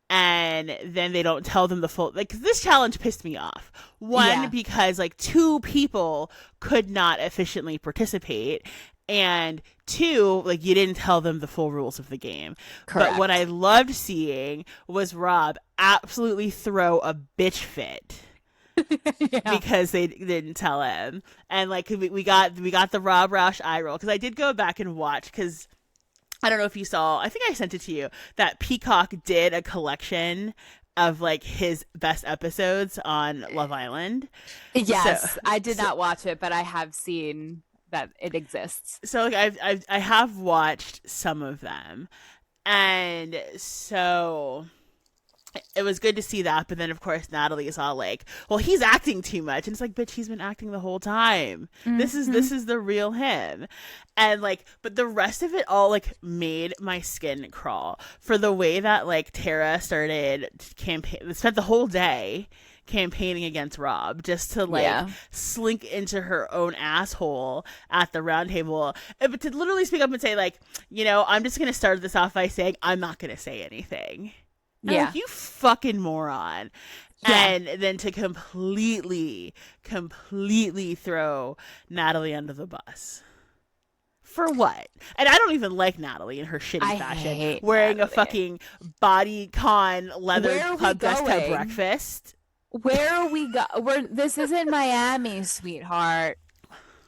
And then they don't tell them the full, like, this challenge pissed me off. One, Yeah. because like two people could not efficiently participate, and two, like, you didn't tell them the full rules of the game. Correct. But what I loved seeing was Rob absolutely throw a bitch fit Yeah. because they didn't tell him. And like we got the Rob Roush eye roll, because I did go back and watch, because I don't know if you saw, I think I sent it to you, that Peacock did a collection of like his best episodes on Love Island. Yes. I did so not watch it, but I have seen that it exists. so like I have watched some of them, and so it was good to see that. But then of course Natalie is all like, well, he's acting too much, and it's like, bitch, he's been acting the whole time. This is the real him. And like, but the rest of it all like made my skin crawl, for the way that like Tara started campaign, spent the whole day campaigning against Rob, just to like Yeah. slink into her own asshole at the round table, but to literally speak up and say like, I'm just gonna start this off by saying I'm not gonna say anything. And I'm Yeah. like, you fucking moron. Yeah. And then to completely throw Natalie under the bus. For what? And I don't even like Natalie in her shitty I fashion, hate wearing a Natalie. fucking bodycon leather Where are we club dress to going? breakfast. Where are we go? This isn't Miami, sweetheart.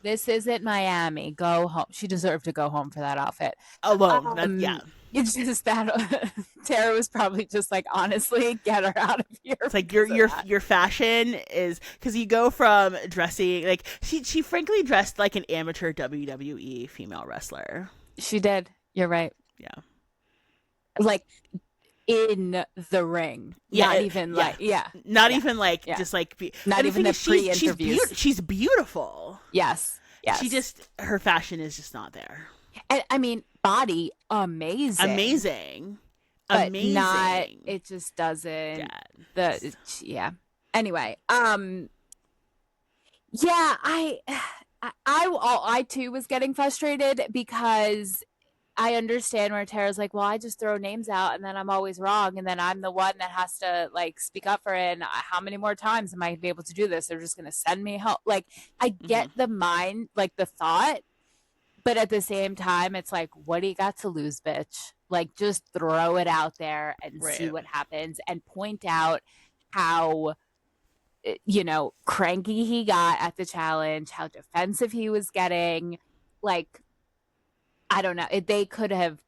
This isn't Miami. Go home. She deserved to go home for that outfit. Alone. Yeah. It's just that Tara was probably just like, honestly, get her out of here. It's like because of that. your fashion is, because you go from dressing like she frankly dressed like an amateur WWE female wrestler. She did. You're right. Yeah. Like in the ring. Yeah, Not even yeah. like, yeah. Not Yeah. even like Yeah. just like Not and the even thing the is, pre-interviews. she's beautiful. Yes. Yes. Her fashion is just not there. And I mean, body amazing, Amazing. but not. Amazing. It just doesn't. Yeah. The yeah. Anyway, yeah, I too was getting frustrated because I understand where Tara's like, well, I just throw names out and then I'm always wrong. And then I'm the one that has to like speak up for it. And how many more times am I gonna be able to do this? They're just going to send me help. Like, I Mm-hmm. get the mind, like the thought, but at the same time, it's like, what do you got to lose, bitch? Like, just throw it out there and see Right. what happens and point out how, cranky he got at the challenge, how defensive he was getting. Like, I don't know. They could have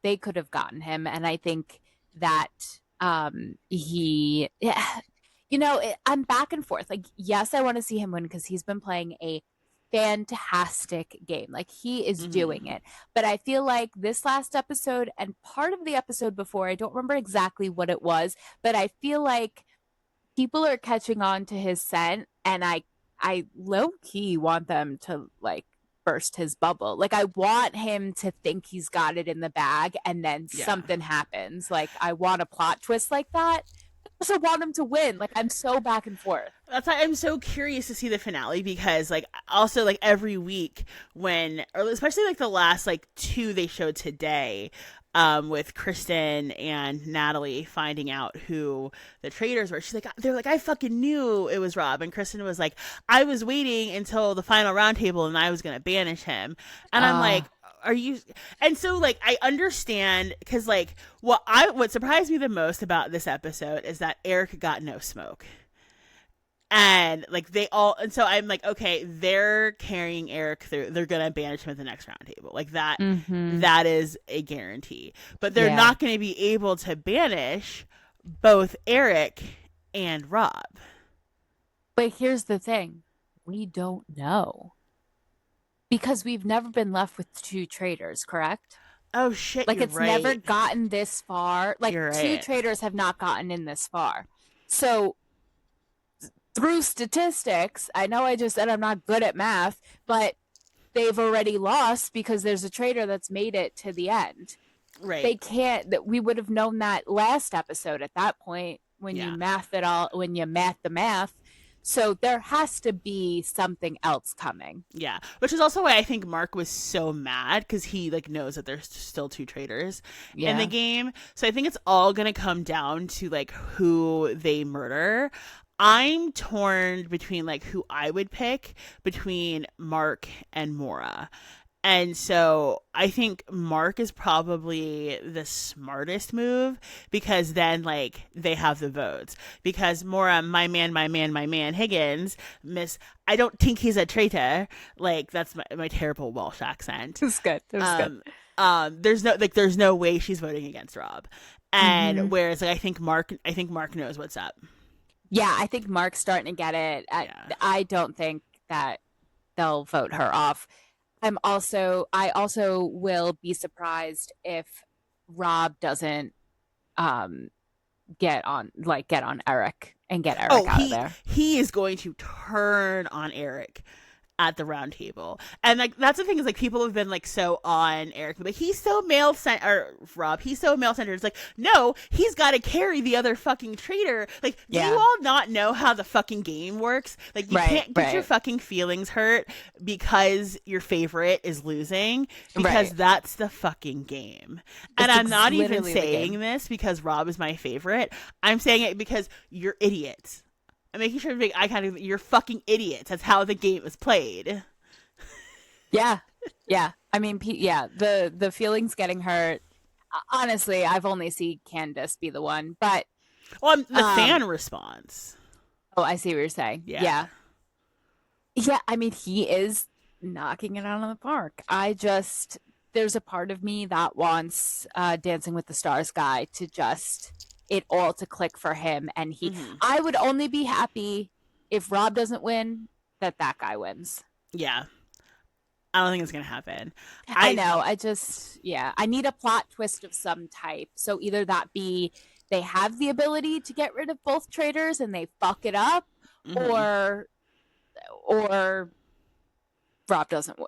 gotten him, and I think that he, yeah, I'm back and forth. Like, yes, I want to see him win because he's been playing a fantastic game. Like, he is Mm-hmm. doing it. But I feel like this last episode and part of the episode before, I don't remember exactly what it was, but I feel like people are catching on to his scent, and I low key want them to like burst his bubble. Like, I want him to think he's got it in the bag and then Yeah. something happens. Like, I want a plot twist like that. I also want him to win. Like, I'm so back and forth. That's why I'm so curious to see the finale, because like also like every week when, or especially like the last like two they showed today, with Kristen and Natalie finding out who the traitors were. She's like, they're like, I fucking knew it was Rob. And Kristen was like, I was waiting until the final roundtable and I was gonna banish him. And I'm Uh like, are you? And so like I understand, because like what surprised me the most about this episode is that Eric got no smoke. And like they all, and so I'm like, okay, they're carrying Eric through. They're gonna banish him at the next round table, like that. mhm. That is a guarantee. But they're Yeah. not going to be able to banish both Eric and Rob. But here's the thing. We don't know. Because we've never been left with two traitors, correct? Oh shit, Like, you're it's never right. gotten this far. Like, You're two right. traders have not gotten in this far. So, through statistics, I know I just said I'm not good at math, but they've already lost because there's a trader that's made it to the end. Right. They can't, that we would have known that last episode at that point when you Yeah. math it all, when you math the math. So there has to be something else coming. Yeah, which is also why I think Mark was so mad, because he like knows that there's still two traitors in the Yeah. game. So I think it's all gonna come down to like who they murder. I'm torn between like who I would pick between Mark and Mora. And so I think Mark is probably the smartest move, because then like they have the votes. Because Mora, my man Higgins, Miss, I don't think he's a traitor. Like that's my terrible Welsh accent. It was good. It was good. Um, there's no way she's voting against Rob. And Mm-hmm. whereas like I think Mark knows what's up. Yeah, I think Mark's starting to get it. Yeah. I don't think that they'll vote her off. I also will be surprised if Rob doesn't um get on Eric and get Eric Oh, out of there. he is going to turn on Eric at the round table. And like that's the thing, is like people have been like so on Eric, like he's so male cent or Rob, he's so male centered. It's like, no, he's got to carry the other fucking traitor. Like, do you Yeah. all not know how the fucking game works? Like, you Right, can't get your right. fucking feelings hurt because your favorite is losing, because Right. that's the fucking game. And It's I'm not even literally the game. saying this because Rob is my favorite. I'm saying it because you're idiots. I'm making sure to make eye contact. You're fucking idiots. That's how the game is played. Yeah. Yeah. I mean, yeah, the feelings getting hurt. Honestly, I've only seen Candace be the one, but Well, the um fan response. oh, I see what you're saying. Yeah. Yeah. Yeah, I mean, he is knocking it out of the park. There's a part of me that wants Dancing with the Stars guy to just it all to click for him. And Mm-hmm. I would only be happy if Rob doesn't win, that guy wins. Yeah. I don't think it's gonna happen. I know. Yeah, I need a plot twist of some type. So either that be they have the ability to get rid of both traitors and they fuck it up, Mm-hmm. or Rob doesn't,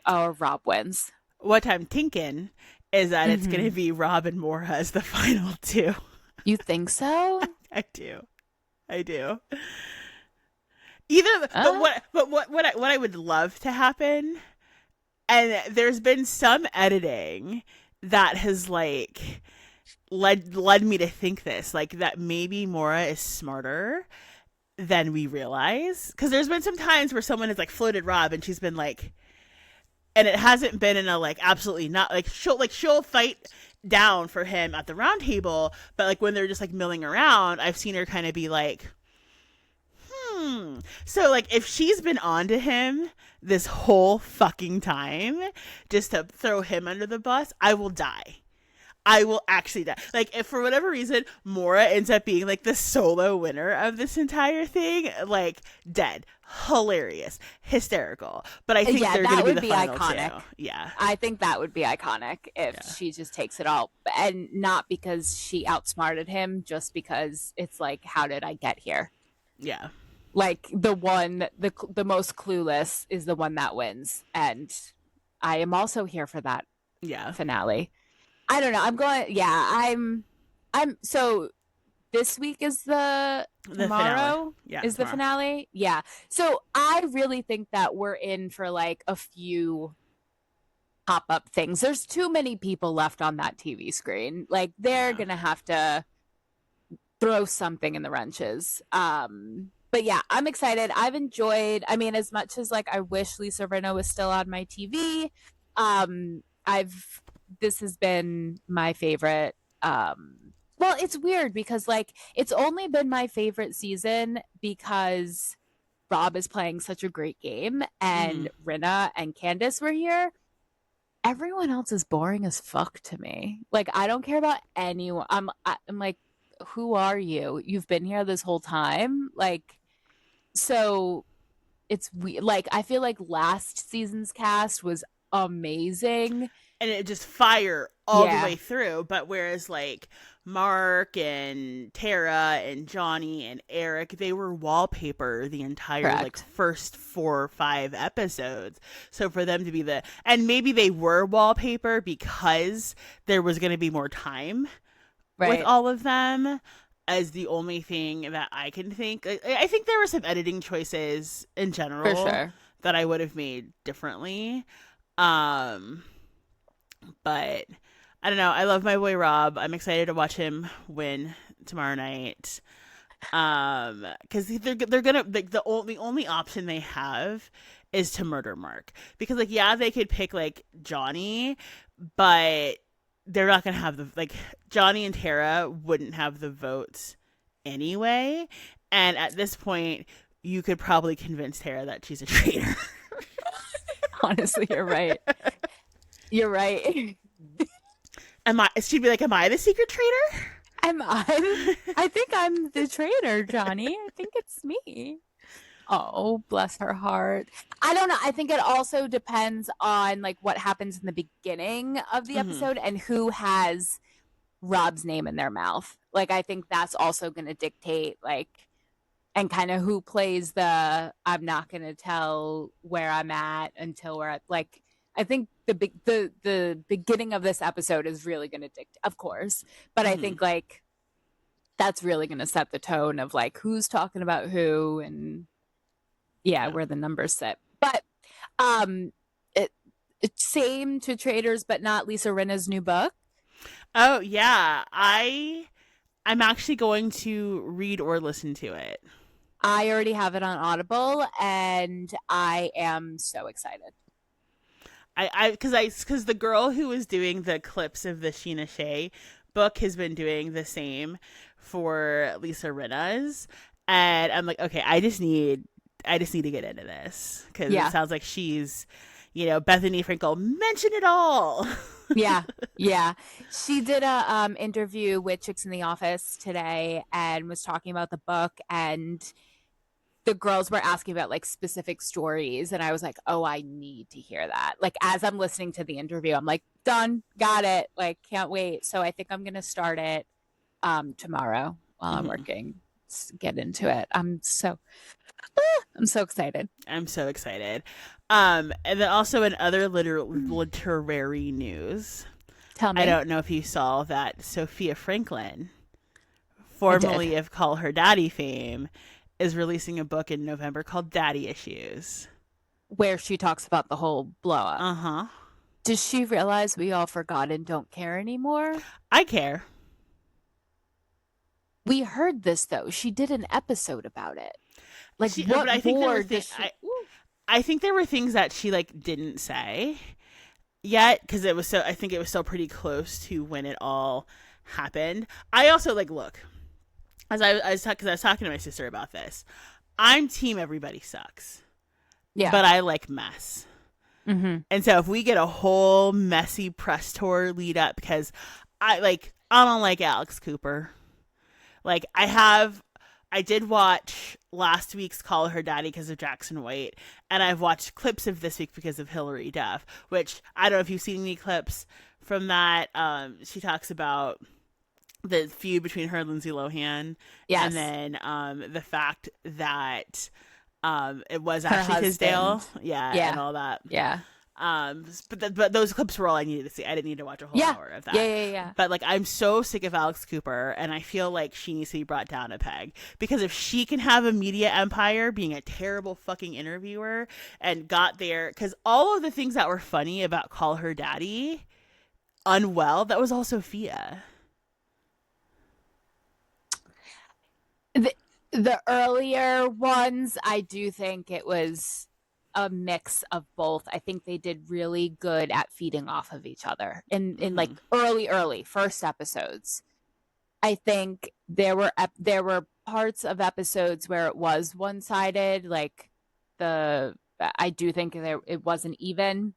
or Rob wins. what I'm thinking is that it's going to Hmm. be Rob and Mora as the final two. You think so? I do. I do. Either, Uh, what I would love to happen, and there's been some editing that has like led me to think this, like that maybe Mora is smarter than we realize. Because there's been some times where someone has like floated Rob, and she's been like, and it hasn't been in a like absolutely not she'll fight down for him at the round table, but like when they're just like milling around, I've seen her kind of be like, so like if she's been on to him this whole fucking time just to throw him under the bus, I will die. I will actually die. Like, if for whatever reason Mora ends up being like the solo winner of this entire thing, like dead, hilarious, hysterical. But I think yeah, they're going that to be would the be final iconic. two. Yeah, I think that would be iconic if yeah, she just takes it all, and not because she outsmarted him, just because it's like, how did I get here? yeah, Like the most clueless is the one that wins, and I am also here for that yeah. finale. I don't know. I'm so this week is the The finale. tomorrow Yeah, is the tomorrow. finale. Yeah. So I really think that we're in for like a few pop up things. There's too many people left on that TV screen. Like they're Yeah, going to have to throw something in the wrenches. But yeah, I'm excited. I've enjoyed, I mean, as much as like I wish Lisa Rinna was still on my TV, I've this has been my favorite. Well, it's weird because like it's only been my favorite season because Rob is playing such a great game mm-hmm. and Rinna and Candace were here. Everyone else is boring as fuck to me. Like I don't care about anyone. I'm like, who are you? You've been here this whole time. Like so it's like I feel like last season's cast was amazing. And it just fire all the Yeah, way through. But whereas like Mark and Tara and Johnny and Eric, they were wallpaper the entire like correct. first 4 or 5 episodes. So for them to be and maybe they were wallpaper because there was going to be more time with Right. all of them. As the only thing that I can think, I think there were some editing choices in For general sure. that I would have made differently. Um, but I don't know. I love my boy Rob. I'm excited to watch him win tomorrow night. Because they're gonna like the only option they have is to murder Mark, because like yeah they could pick like Johnny, but they're not gonna have the like Johnny and Tara wouldn't have the votes anyway, and at this point you could probably convince Tara that she's a traitor. Honestly, you're right. You're right. Am I? She'd be like, "Am I the secret traitor?" I think I'm the traitor, Johnny. I think it's me. Oh, bless her heart. I don't know. I think it also depends on like what happens in the beginning of the Mm-hmm. episode and who has Rob's name in their mouth. Like I think that's also going to dictate like and kind of who plays the I'm not going to tell where I'm at until we're at like I think the beginning of this episode is really going to dictate, of course, but I Mm-hmm. think like that's really going to set the tone of like who's talking about who and yeah, Yeah. where the numbers sit. But um it, it's same to Traders but not Lisa Rinna's new book. Oh yeah, I'm actually going to read or listen to it. I already have it on Audible and I am so excited. Because the girl who was doing the clips of the Sheena Shea book has been doing the same for Lisa Rinna's, and I'm like, okay, I just need to get into this because it Yeah. sounds like she's, Bethany Frankel mention it all. Yeah. Yeah. She did a interview with Chicks in the Office today and was talking about the book and the girls were asking about like specific stories and I was like, "Oh, I need to hear that." Like as I'm listening to the interview, I'm like, "Done. Got it. Like can't wait." So I think I'm going to start it tomorrow while I'm Mhm. working. get into it. I'm so excited. I'm so excited. And then also in other literary news, Tell I me. don't know if you saw that Sophia Franklin, I did. formerly of Call Her Daddy fame, is releasing a book in November called Daddy Issues. Where she talks about the whole blow up. Uh huh. Does she realize we all forgot and don't care anymore? I care. We heard this though. She did an episode about it. Like, But I what think there were more does she? I think there were things that she like didn't say yet because it was so. I think it was still pretty close to when it all happened. I also like look because I was talking to my sister about this. I'm team everybody sucks, Yeah. but I like mess. Mm-hmm. And so if we get a whole messy press tour lead up, because I don't like Alex Cooper. Like I did watch last week's Call Her Daddy because of Jackson White, and I've watched clips of this week because of Hillary Duff. Which I don't know if you've seen any clips from that. She talks about the feud between her and Lindsay Lohan, and Yes. then the fact that it was Her Ashley Tisdale, husband. yeah, and Yeah. all that. Yeah. But those clips were all I needed to see. I didn't need to watch a whole Yeah. hour of Yeah. that. Yeah. Yeah. But like, I'm so sick of Alex Cooper, and I feel like she needs to be brought down a peg because if she can have a media empire, being a terrible fucking interviewer, and got there, because all of the things that were funny about Call Her Daddy, Unwell, that was all Sophia. The, the earlier ones, I do think it was a mix of both. I think they did really good at feeding off of each other in like Mm-hmm. early first episodes. I think there were parts of episodes where it was one sided. Like the I do think there it wasn't even,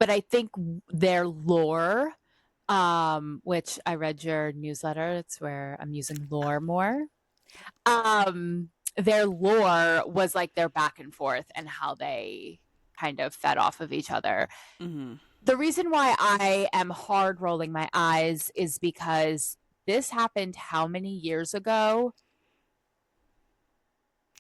but I think their lore, which I read your newsletter. It's where I'm using lore more. Their lore was like their back and forth and how they kind of fed off of each other. Mm-hmm. The reason why I am hard rolling my eyes is because this happened how many years ago?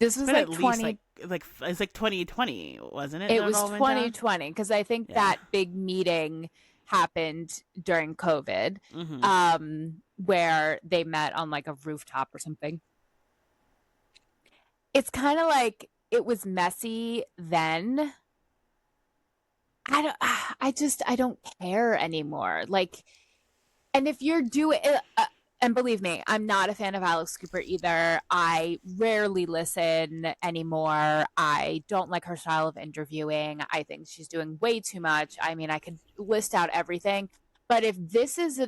This It's was been at like least 20, like it's like 2020, wasn't it? it That it was all went down. 2020 because I think Yeah. that big meeting happened during COVID, Mm-hmm. where they met on like a rooftop or something. It's kind of like it was messy then. I don't care anymore. Like, and if you're doing and believe me, I'm not a fan of Alex Cooper either. I rarely listen anymore. I don't like her style of interviewing. I think she's doing way too much. I mean, I could list out everything, but if this is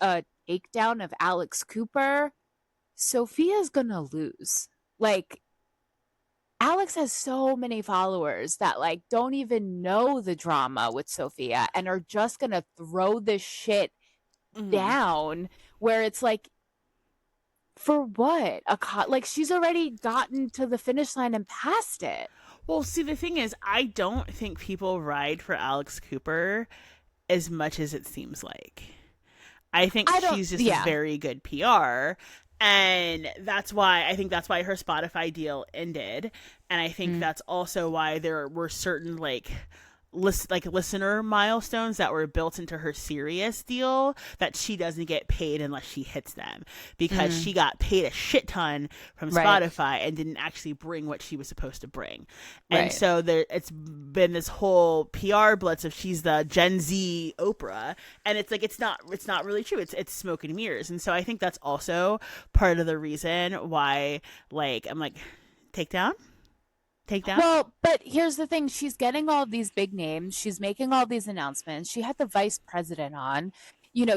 a takedown of Alex Cooper, Sophia's gonna lose. Like, Alex has so many followers that like don't even know the drama with Sophia and are just gonna throw this shit Mm-hmm. down where it's like, for what? Like she's already gotten to the finish line and passed it. Well, see, the thing is, I don't think people ride for Alex Cooper as much as it seems like. I think I don't she's just yeah. very good PR. And that's why her Spotify deal ended. And I think Mm, that's also why there were certain listener milestones that were built into her Sirius deal that she doesn't get paid unless she hits them because mm, she got paid a shit ton from right, Spotify and didn't actually bring what she was supposed to bring. And right. so it's been this whole PR blitz of she's the Gen Z Oprah, and it's like it's not really true. It's smoke and mirrors. And so I think that's also part of the reason why I'm like take down. Well, but here's the thing. She's getting all these big names. She's making all these announcements. She had the vice president on.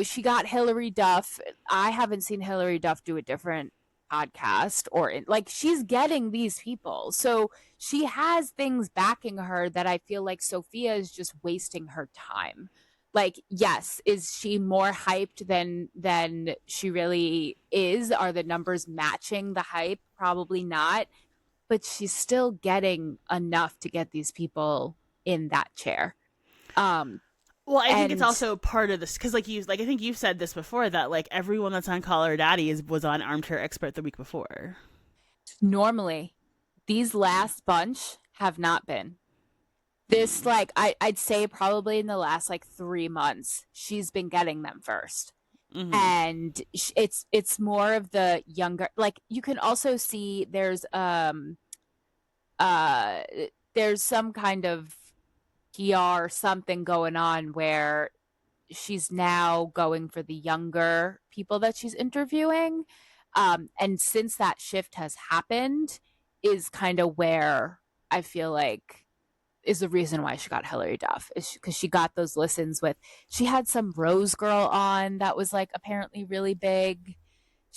She got Hillary Duff. I haven't seen Hillary Duff do a different podcast like she's getting these people. So she has things backing her that I feel like Sophia is just wasting her time. Like, yes, is she more hyped than she really is? Are the numbers matching the hype? Probably not, but she's still getting enough to get these people in that chair. Um, Well, I think it's And also part of this because, I think you've said this before that like everyone that's on Call Her Daddy was on Armchair Expert the week before. normally, these last bunch have not been. This, Mm. like, I'd say probably in the last like 3 months, she's been getting them first. Hmm. And it's more of the younger, like, you can also see uh there's some kind of PR something going on where she's now going for the younger people that she's interviewing. And since that shift has happened, is kind of where I feel like is the reason why she got Hillary Duff, is because she got those listens with. She had some Rose Girl on that was like apparently really big.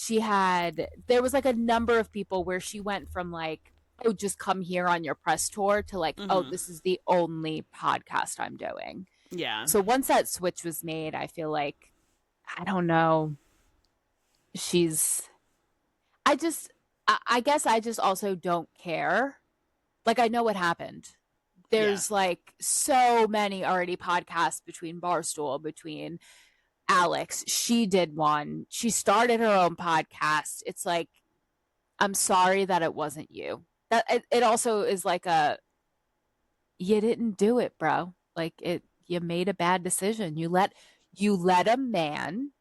There was like a number of people where she went from like, oh, just come here on your press tour to like, oh, Hmm. this is the only podcast I'm doing. Yeah. So once that switch was made, I feel like, I don't know, she's, I guess I just also don't care. Like, I know what happened. Yeah. There's like so many already podcasts between Barstool, between Alex. She did one. She started her own podcast. It's like, I'm sorry that it wasn't you. That it also is like you didn't do it, bro. Like, you made a bad decision. You let a man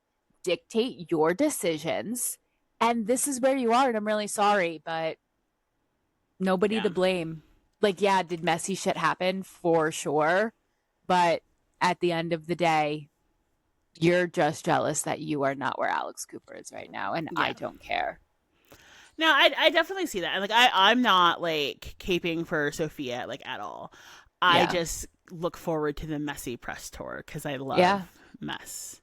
dictate your decisions, and this is where you are, and I'm really sorry, but nobody Yeah. to blame. Like, yeah, did messy shit happen? For sure. But at the end of the day, you're just jealous that you are not where Alex Cooper is right now, and I Yeah. don't care. No, I definitely see that. And like I'm not like caping for Sophia like at all. I Yeah. just look forward to the messy press tour because I love Yeah. mess.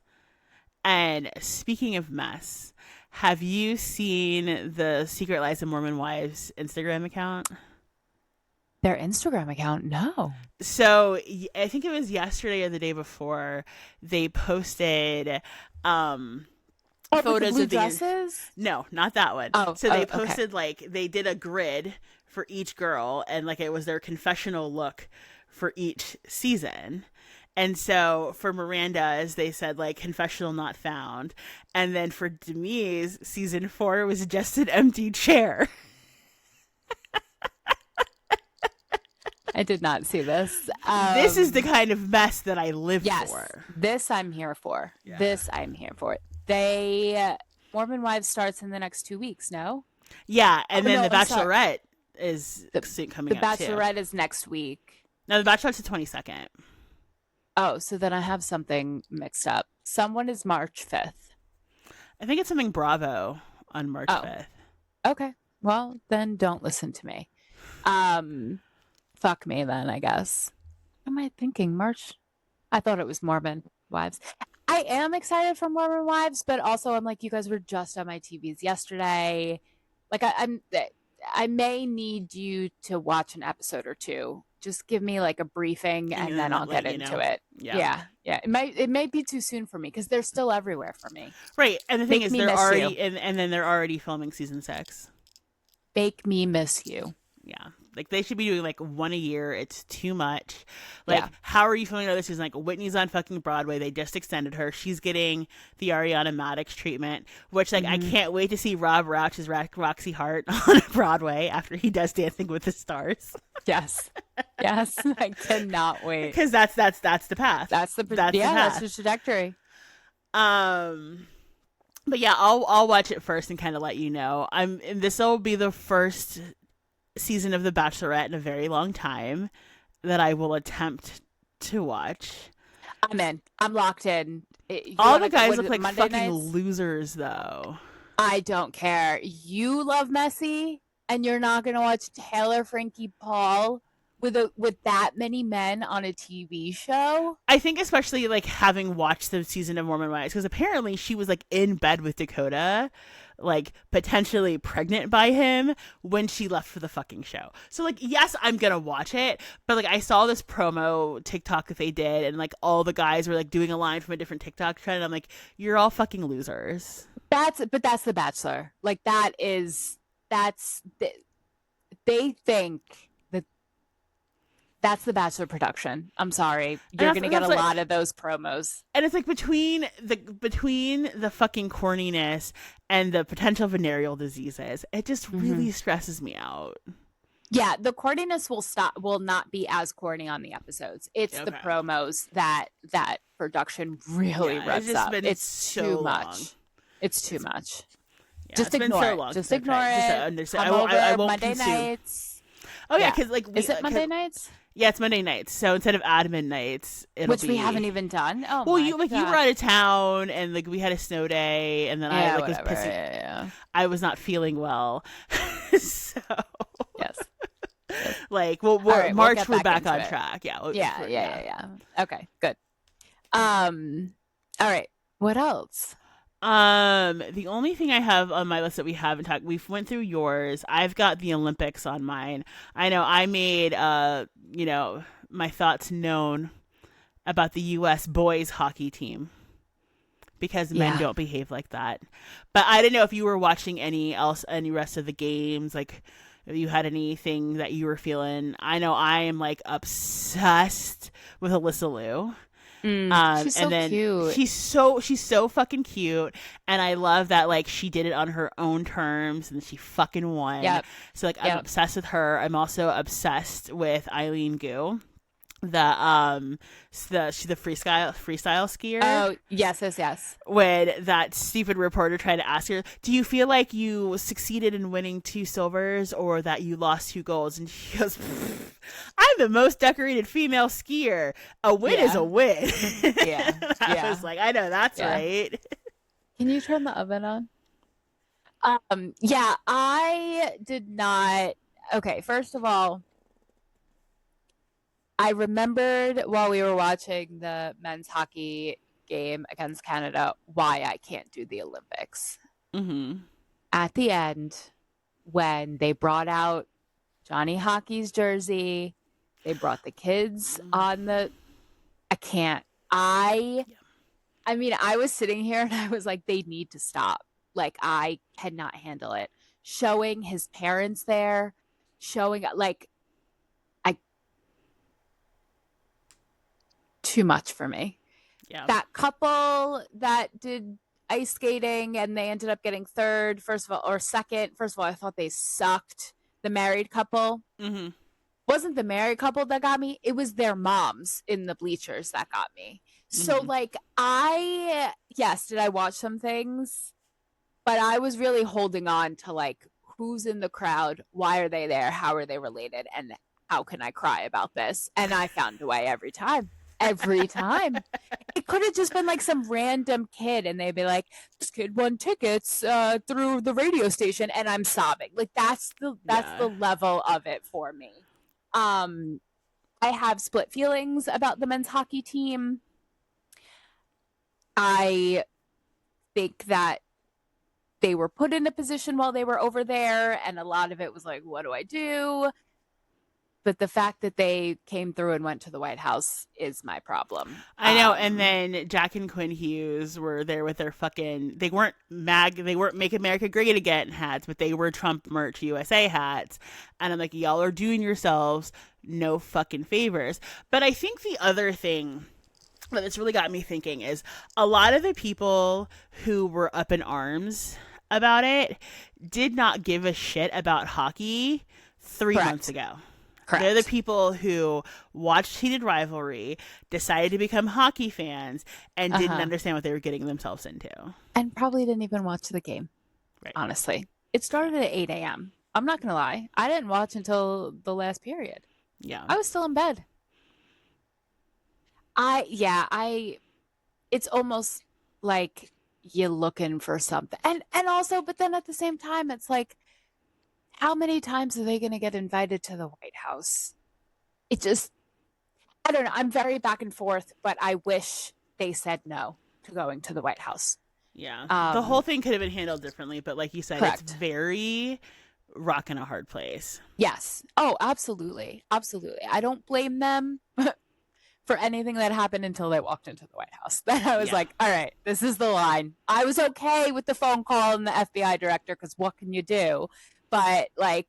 And speaking of mess, have you seen the Secret Lives of Mormon Wives Instagram account? Their Instagram account? No. So I think it was yesterday or the day before they posted um Oh, with the photos blue of the dresses? no, not that one. Oh, So they oh, okay. posted like they did a grid for each girl and like it was their confessional look for each season. And so for Miranda, as they said, like confessional not found. And then for Demise, season 4 was just an empty chair. I did not see this. This is the kind of mess that I live Yes, for. this I'm here for. Yeah. This I'm here for. Mormon Wives starts in the next 2 weeks. No. Yeah, and Oh, then no, The I'm sorry. Bachelorette is The soon coming The up too. Bachelorette is next week. No, The Bachelorette's the 22nd. Oh, so then I have something mixed up. Someone is March 5th. I think it's something Bravo on March Oh, 5th. okay. Well, then don't listen to me. Um, Fuck me then, I guess. What am I thinking? March? I thought it was Mormon Wives. I am excited for Mormon Wives, but also I'm like, you guys were just on my TVs yesterday. Like, I may need you to watch an episode or two. Just give me like a briefing, And and then I'll get let you into know. it. Yeah. Yeah. It may be too soon for me because they're still everywhere for me. Right. And the thing Make is me they're miss already you. and then they're already filming season 6. Make me miss you. Yeah. Like they should be doing like one a year. It's too much. Like, Yeah. how are you filming another season? Like Whitney's on fucking Broadway. They just extended her. She's getting the Ariana Maddox treatment, which like I can't wait to see Rob Rouch's Roxy Hart on Broadway after he does Dancing with the Stars. Yes. Yes. I cannot wait. Because that's the path. That's the That's the that's path. the trajectory. But yeah, I'll watch it first and kind of let you know. This will be the first season of The Bachelorette in a very long time that I will attempt to watch. I'm in. I'm locked in. All the guys look like Monday fucking nights? losers, though. I don't care. You love Messi, and you're not gonna watch Taylor Frankie Paul with that many men on a TV show. I think especially like having watched the season of Mormon Wives, because apparently she was like in bed with Dakota, like potentially pregnant by him when she left for the fucking show. So like, yes, I'm gonna watch it, but like I saw this promo TikTok that they did, and like all the guys were like doing a line from a different TikTok trend. And I'm like, you're all fucking losers. That's The Bachelor. Like they think that That's the Bachelor production. I'm sorry. And You're going to get a like, lot of those promos. and it's like between the fucking corniness and the potential venereal diseases, it just Mm-hmm. really stresses me out. Yeah, the corniness will not be as corny on the episodes. It's the Okay. promos that production really Yeah, it's revs just up. been It's so too long. much. It's too It's much. Yeah, Just it's been ignore so it. long Just since I've ignore tried. Just to it. understand, Come over I won't Monday consume. nights. Oh yeah, Yeah. because like Is it Monday nights? yeah, it's Monday nights. So instead of admin nights, it'll Which be we haven't even done. Oh well, my you god. were out of town, and like we had a snow day, and then I Yeah, like was whatever. pissing. Yeah. I was not feeling well, so Yes. Yes. like All right, we'll March get we're back back into on it. track. Yeah, Yeah. Okay, good. All right. What else? The only thing I have on my list that we haven't talked, we've went through yours. I've got the Olympics on mine. I know I made my thoughts known about the U.S. boys hockey team because men Yeah. don't behave like that. But I didn't know if you were watching any rest of the games, like if you had anything that you were feeling. I know I am like obsessed with Alyssa Liu. She's so And then cute. she's so fucking cute, and I love that like she did it on her own terms and she fucking won. Yep. So like I'm Yep. obsessed with her. I'm also obsessed with Eileen Gu, she's the freestyle skier. Oh, yes. When that stupid reporter tried to ask her, "Do you feel like you succeeded in winning 2 silvers or that you lost 2 golds?" And she goes, "I'm the most decorated female skier. A win is a win." Yeah. I Yeah. was like, I know that's Yeah. right. Can you turn the oven on? Yeah, I did not. Okay, first of all, I remembered while we were watching the men's hockey game against Canada why I can't do the Olympics. Mm-hmm. At the end, when they brought out Johnny Hockey's jersey, they brought the kids on the. I can't. I mean, I was sitting here and I was like, they need to stop. Like, I cannot handle it. Showing his parents there, showing like, I too much for me. Yeah. That couple that did ice skating and they ended up getting third, first of all, or second. First of all, I thought they sucked. The married couple Mm-hmm. wasn't the married couple that got me. It was their moms in the bleachers that got me. So, Mhm. like, yes, did I watch some things? But I was really holding on to, like, who's in the crowd? Why are they there? How are they related? And how can I cry about this? And I found a way every time. Every time. It could have just been like some random kid and they'd be like, this kid won tickets through the radio station and I'm sobbing. Like that's the Yeah. level of it for me. I have split feelings about the men's hockey team. I think that they were put in a position while they were over there and a lot of it was like, what do I do? But the fact that they came through and went to the White House is my problem. I know, and then Jack and Quinn Hughes were there with their fucking. They weren't Make America Great Again hats, but they were Trump merch USA hats, and I'm like, y'all are doing yourselves no fucking favors. But I think the other thing that's really got me thinking is a lot of the people who were up in arms about it did not give a shit about hockey 3 Correct. months ago. Correct. They're the people who watched Heated Rivalry, decided to become hockey fans, and didn't understand what they were getting themselves into. And probably didn't even watch the game, Right. honestly. It started at 8 a.m. I'm not going to lie. I didn't watch until the last period. Yeah. I was still in bed. It's almost like you're looking for something. And also, but then at the same time, it's like, how many times are they going to get invited to the White House? It just, I don't know. I'm very back and forth, but I wish they said no to going to the White House. Yeah. The whole thing could have been handled differently, but like you said, correct. It's very rock in a hard place. Yes. Oh, absolutely. Absolutely. I don't blame them for anything that happened until they walked into the White House. Then I was like, all right, this is the line. I was okay with the phone call and the FBI director because what can you do? But like,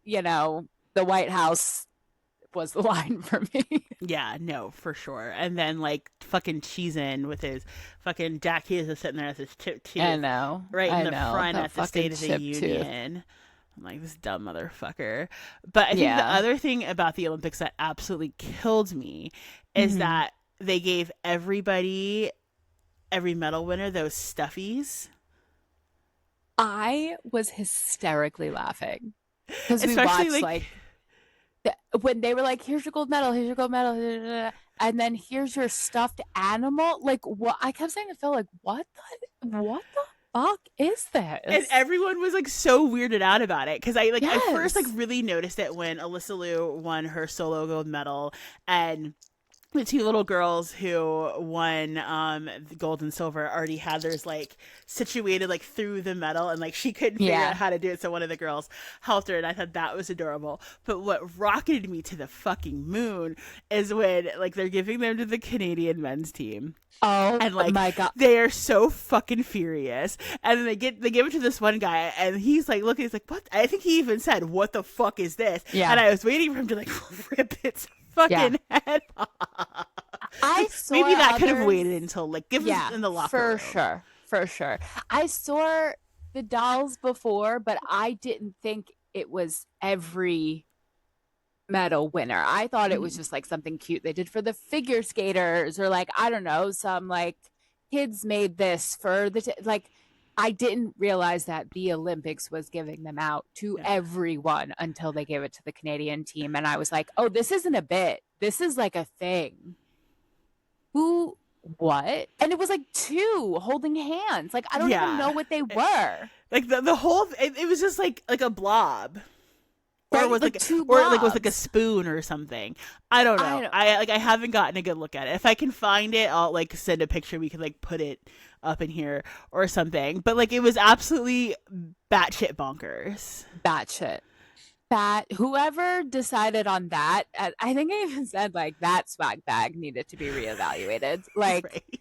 the White House was the line for me. Yeah, no, for sure. And then like fucking Cheesin with his fucking Jack Hughes is sitting there with his chip I tooth know. right in I the know. front That at the fucking State of the chip tooth. Union. I'm like, this dumb motherfucker. But I think the Yeah. other thing about the Olympics that absolutely killed me is Mhm. that they gave everybody, every medal winner, those stuffies. I was hysterically laughing because we Especially watched like, like when they were like, "Here's your gold medal. Here's your gold medal," and then here's your stuffed animal. Like what? I kept saying to Phil, like, what the fuck is and this? everyone was like so weirded out about it because I first like Yes. really noticed it when Alyssa Liu won her solo gold medal, and the two little girls who won gold and silver already had theirs like situated like through the medal, and like she couldn't figure Yeah. out how to do it, so one of the girls helped her, and I thought that was adorable. But what rocketed me to the fucking moon is when like they're giving them to the Canadian men's team, Oh and like my god. they are so fucking furious, and then they give it to this one guy, and he's like looking, he's like, what? I think he even said, what the fuck is this? Yeah. And I was waiting for him to like rip its fucking head off. I saw Maybe that could have others- waited until like give Yeah, us in the locker for room. sure, for sure. I saw the dolls before, but I didn't think it was every medal winner. I thought it was just like something cute they did for the figure skaters, or like I don't know, some like kids made this for the like. I didn't realize that the Olympics was giving them out to Yeah. everyone until they gave it to the Canadian team, and I was like, oh, this isn't a bit. This is like a thing. Who? What? And it was like two holding hands. Like I don't Yeah. even know what they were. Like the whole it was just like a blob. Or Right? it was like two or like was like a blobs. spoon or something. I don't know. I haven't gotten a good look at it. If I can find it, I'll like send a picture. We can like put it up in here or something. But like it was absolutely batshit bonkers. Batshit. That whoever decided on that, I think I even said like that swag bag needed to be reevaluated. Like Right.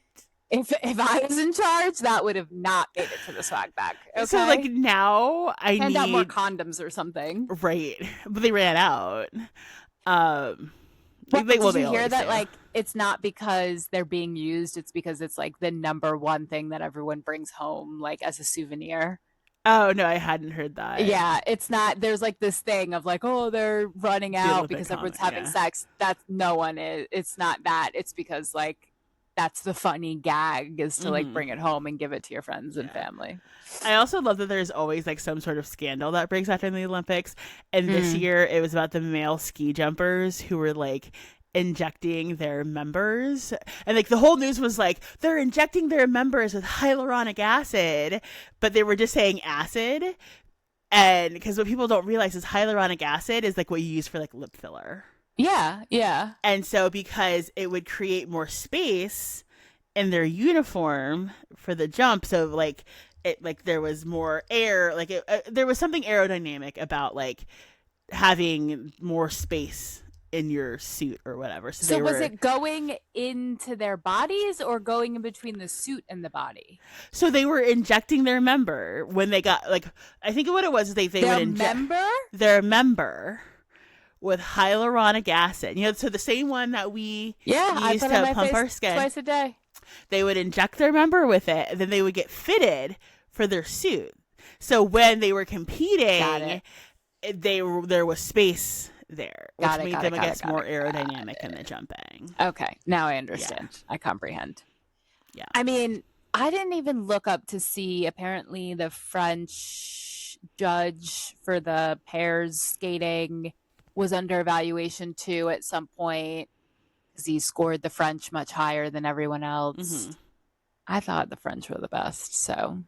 if I was in charge, that would have not made it to the swag bag. Okay? So like now I hand out more need condoms or something. right, but they ran out. But they did you hear always that? do. Like, it's not because they're being used; it's because it's like the number one thing that everyone brings home, like as a souvenir. Oh no, I hadn't heard that. Yeah, it's not. There's like this thing of like, oh, they're running out Olympic because everyone's comment, having yeah. sex. That's no one is. It's not that. It's because like that's the funny gag is to like Mhm. bring it home and give it to your friends and Yeah. family. I also love that there's always like some sort of scandal that breaks out in the Olympics. And this Mm. year it was about the male ski jumpers who were like injecting their members. And like the whole news was like they're injecting their members with hyaluronic acid, but they were just saying acid. And because what people don't realize is hyaluronic acid is like what you use for like lip filler. Yeah, yeah. And so because it would create more space in their uniform for the jump, so like it like there was more air, like there was something aerodynamic about like having more space in your suit or whatever. So, So they was were, it going into their bodies or going in between the suit and the body? so they were injecting their member when they got like I think what it was is they Their would inject member? their member with hyaluronic acid. You know, so the same one that we Yeah, I use put to on my pump face our skin. twice a day. They would inject their member with it, and then they would get fitted for their suit. So when they were Got competing, there was space there, which Got it, made got them, it, I got guess, it, got more it, got aerodynamic in the jumping. Okay, now I understand. I comprehend. Yeah. I mean, I didn't even look up to see. Apparently, the French judge for the pairs skating was under evaluation too at some point because he scored the French much higher than everyone else. Mhm. I thought the French were the best, so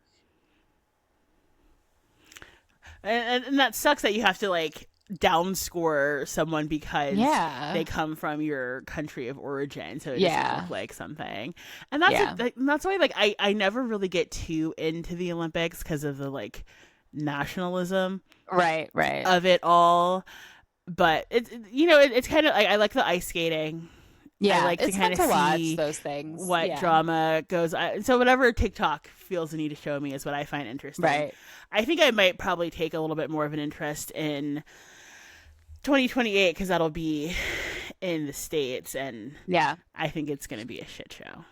And that sucks that you have to like downscore someone because yeah, they come from your country of origin, so it Yeah. doesn't look like something. And that's Yeah. that's why like I never really get too into the Olympics because of the like nationalism right. of it all. But it's kind of like I like the ice skating. Yeah, I like to it's fun kinda to watch see those things. What Yeah. drama goes so whatever TikTok feels the need to show me is what I find interesting. Right. I think I might probably take a little bit more of an interest in 2028, because that'll be in the States, and Yeah. I think it's going to be a shit show.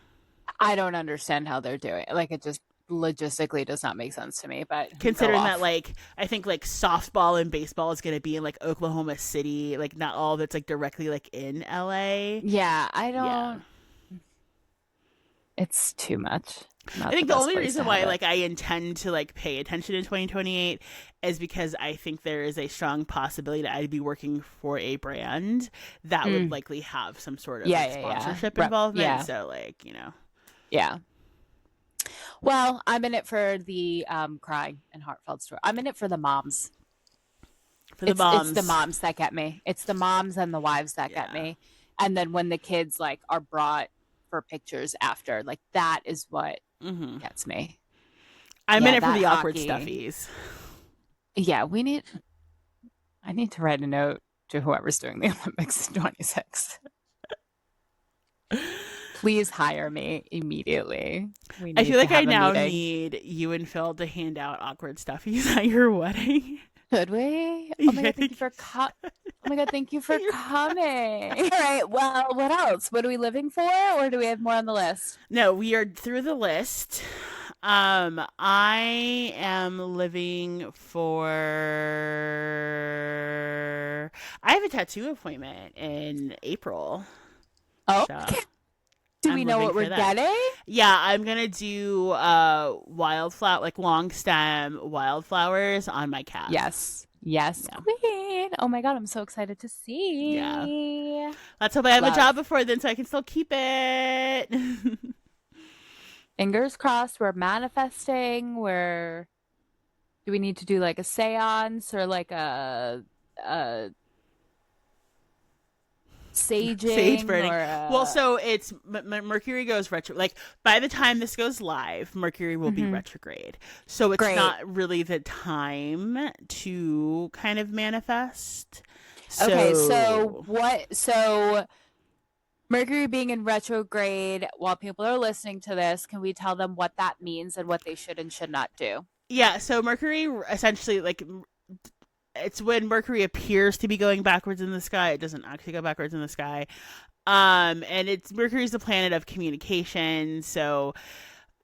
I don't understand how they're doing it. Like, it just logistically does not make sense to me, but go Considering that, off. like, I think like softball and baseball is going to be in like Oklahoma City, like not all of it's like directly like in LA. Yeah, I Yeah. don't. It's too much. I Not the think the best only place to reason have why it. like I intend to like pay attention in 2028 is because I think there is a strong possibility that I'd be working for a brand that would Mm. likely have some sort of Yeah, like yeah, yeah. sponsorship involvement. Yeah, So like, you know, yeah. Well, I'm in it for the crying and heartfelt story. I'm in it for the moms. for the It's the moms. moms that get me. It's the moms and the wives that get Yeah. me. And then when the kids like are brought for pictures after, like that is what Mm-hmm. gets me. I'm in Yeah, it for that the awkward hockey. stuffies. Yeah, I need to write a note to whoever's doing the Olympics in 26. Please hire me immediately. We I need feel to like I have a now meeting. need you and Phil to hand out awkward stuffies at your wedding. Should we? Oh my Yeah, god, thank you for Oh my god, thank you for coming. All right, well, what else? What are we living for, or do we have more on the list? no, we are through the list. I am living for. I have a tattoo appointment in April, Oh, so okay. Do we I'm know living what we're for that. getting? Yeah, I'm gonna do wildflower, like long stem wildflowers on my calf. Yes. Yes, Yeah, queen. Oh my god, I'm so excited to yeah. see. Let's hope I have a Love. job before then, so I can still keep it. Fingers crossed, we're manifesting. Do we need to do like a seance or like a Sage saging burning. or Well, a so it's Mercury goes retro. Like by the time this goes live, Mercury will be Mhm. retrograde. So it's Great. not really the time to kind of manifest. Okay, so So Mercury being in retrograde while people are listening to this, can we tell them what that means and what they should and should not do? yeah, so Mercury essentially like it's when Mercury appears to be going backwards in the sky. It doesn't actually go backwards in the sky. And it's Mercury's the planet of communication, so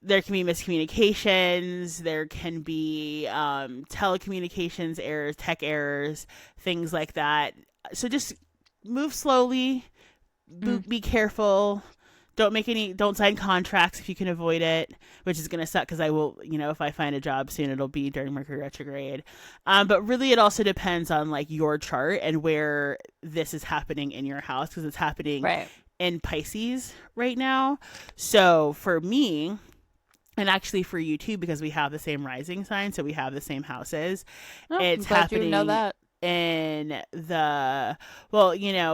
there can be miscommunications, there can be telecommunications errors, tech errors, things like that. So just move slowly, Mm. be careful. Don't sign contracts if you can avoid it, which is going to suck because I will, if I find a job soon, it'll be during Mercury retrograde. But really, it also depends on like your chart and where this is happening in your house because it's happening Right. in Pisces right now. So for me, and actually for you too, because we have the same rising sign, so we have the same houses. Oh, I'm It's glad you know happening that. in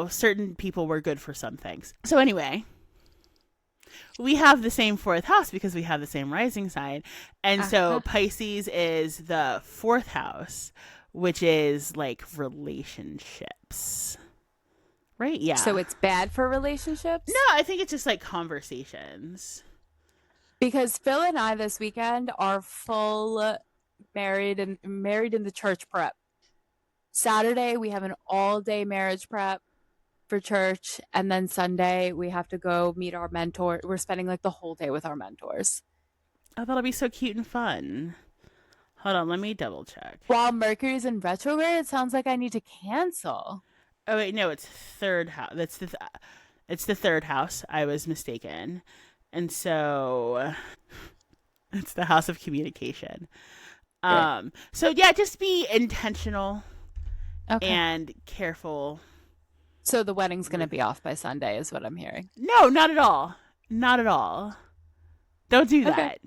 certain people were good for some things. So anyway, we have the same fourth house because we have the same rising sign. And so Uh-huh. Pisces is the fourth house, which is like relationships. Right? Yeah. So it's bad for relationships? No, I think it's just like conversations. Because Phil and I this weekend are full married in the church prep. Saturday we have an all-day marriage prep for church, and then Sunday we have to go meet our mentor. We're spending like the whole day with our mentors. Oh, that'll be so cute and fun. Hold on, let me double check. While Mercury's in retrograde, it sounds like I need to cancel. Oh wait, no, it's third house. It's the third house. I was mistaken, and so it's the house of communication. Great. So yeah, just be intentional Okay. and careful. So the wedding's going to be off by Sunday is what I'm hearing. No, not at all. Not at all. Don't do Okay. that.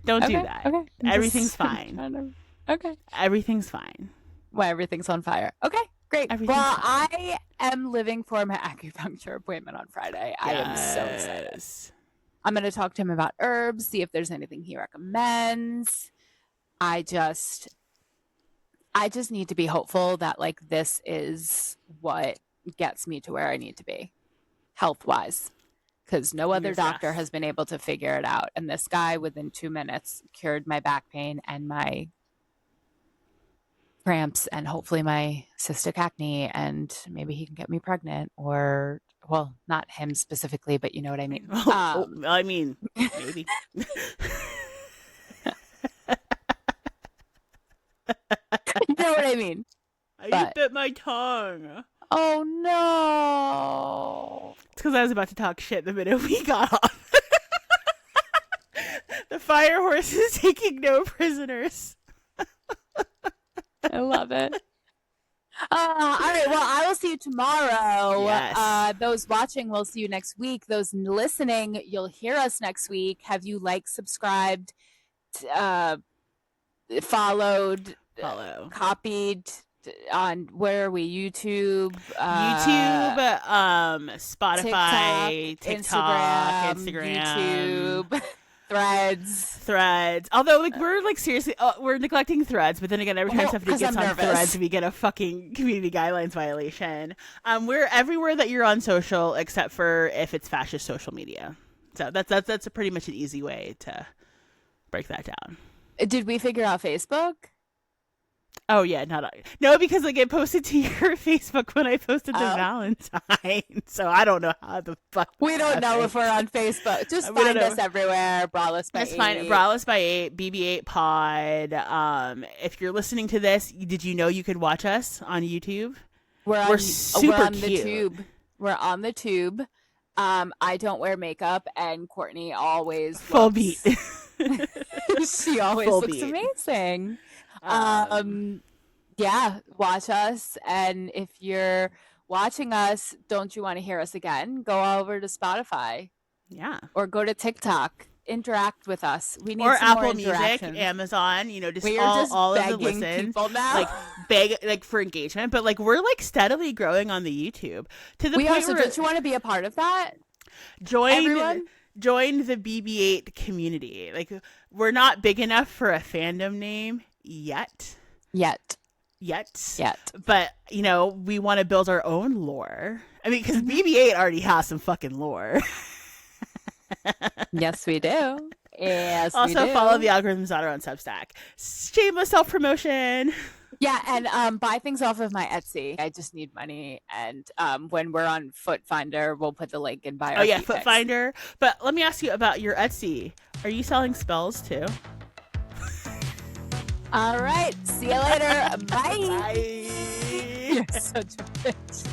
Don't do Okay. that. Okay. I'm Everything's just fine. Okay. Everything's fine. Well, everything's on fire. Okay, great. Everything's Well, fine. I am living for my acupuncture appointment on Friday. I am so excited. Yes. I'm going to talk to him about herbs, see if there's anything he recommends. I just need to be hopeful that like this is what gets me to where I need to be health-wise. Because no other Fingers doctor crossed. has been able to figure it out. And this guy, within 2 minutes, cured my back pain and my cramps and hopefully my cystic acne, and maybe he can get me pregnant, or well, not him specifically, but you know what I mean. I mean, maybe. You know what I mean. You bit my tongue. Oh no. It's because I was about to talk shit the minute we got off. The fire horse is taking no prisoners. I love it. All right. Well, I will see you tomorrow. Yes. Those watching, we'll see you next week. Those listening, you'll hear us next week. Have you subscribed, followed, Follow. copied on where are we? YouTube, Spotify, TikTok, Instagram, YouTube, Threads. Although, we're seriously, we're neglecting Threads. But then again, every time somebody gets on Threads, we get a fucking community guidelines violation. We're everywhere that you're on social, except for if it's fascist social media. So that's pretty much an easy way to break that down. Did we figure out Facebook? Oh yeah, no, because it posted to your Facebook when I posted the Valentine. So I don't know how the fuck. We don't know if we're on Facebook. Just find us everywhere. Braless by 8. Just find Braless by 8, BB8 Pod. If you're listening to this, did you know you could watch us on YouTube? We're super cute. The tube. We're on the tube. I don't wear makeup, and Courtney always full beat. She always looks amazing. Yeah, watch us, and if you're watching us, don't you want to hear us again? Go over to Spotify, or go to TikTok. Interact with us. We need or some Apple more Music, Amazon. We are just all begging of the listens, people now. beg for engagement. But we're steadily growing on the YouTube to the point where don't you want to be a part of that? Join the BB8 community. We're not big enough for a fandom name yet. But we want to build our own lore. I mean, because BB8 already has some fucking lore. Yes, we do. Yes. Also, follow the Algorithms Daughter on Substack. Shameless self promotion. Yeah, and buy things off of my Etsy. I just need money, and when we're on Foot Finder, we'll put the link in bio. Oh yeah, Foot Finder. But let me ask you about your Etsy. Are you selling spells too? All right. See you later. Bye. Bye. You're such a bitch.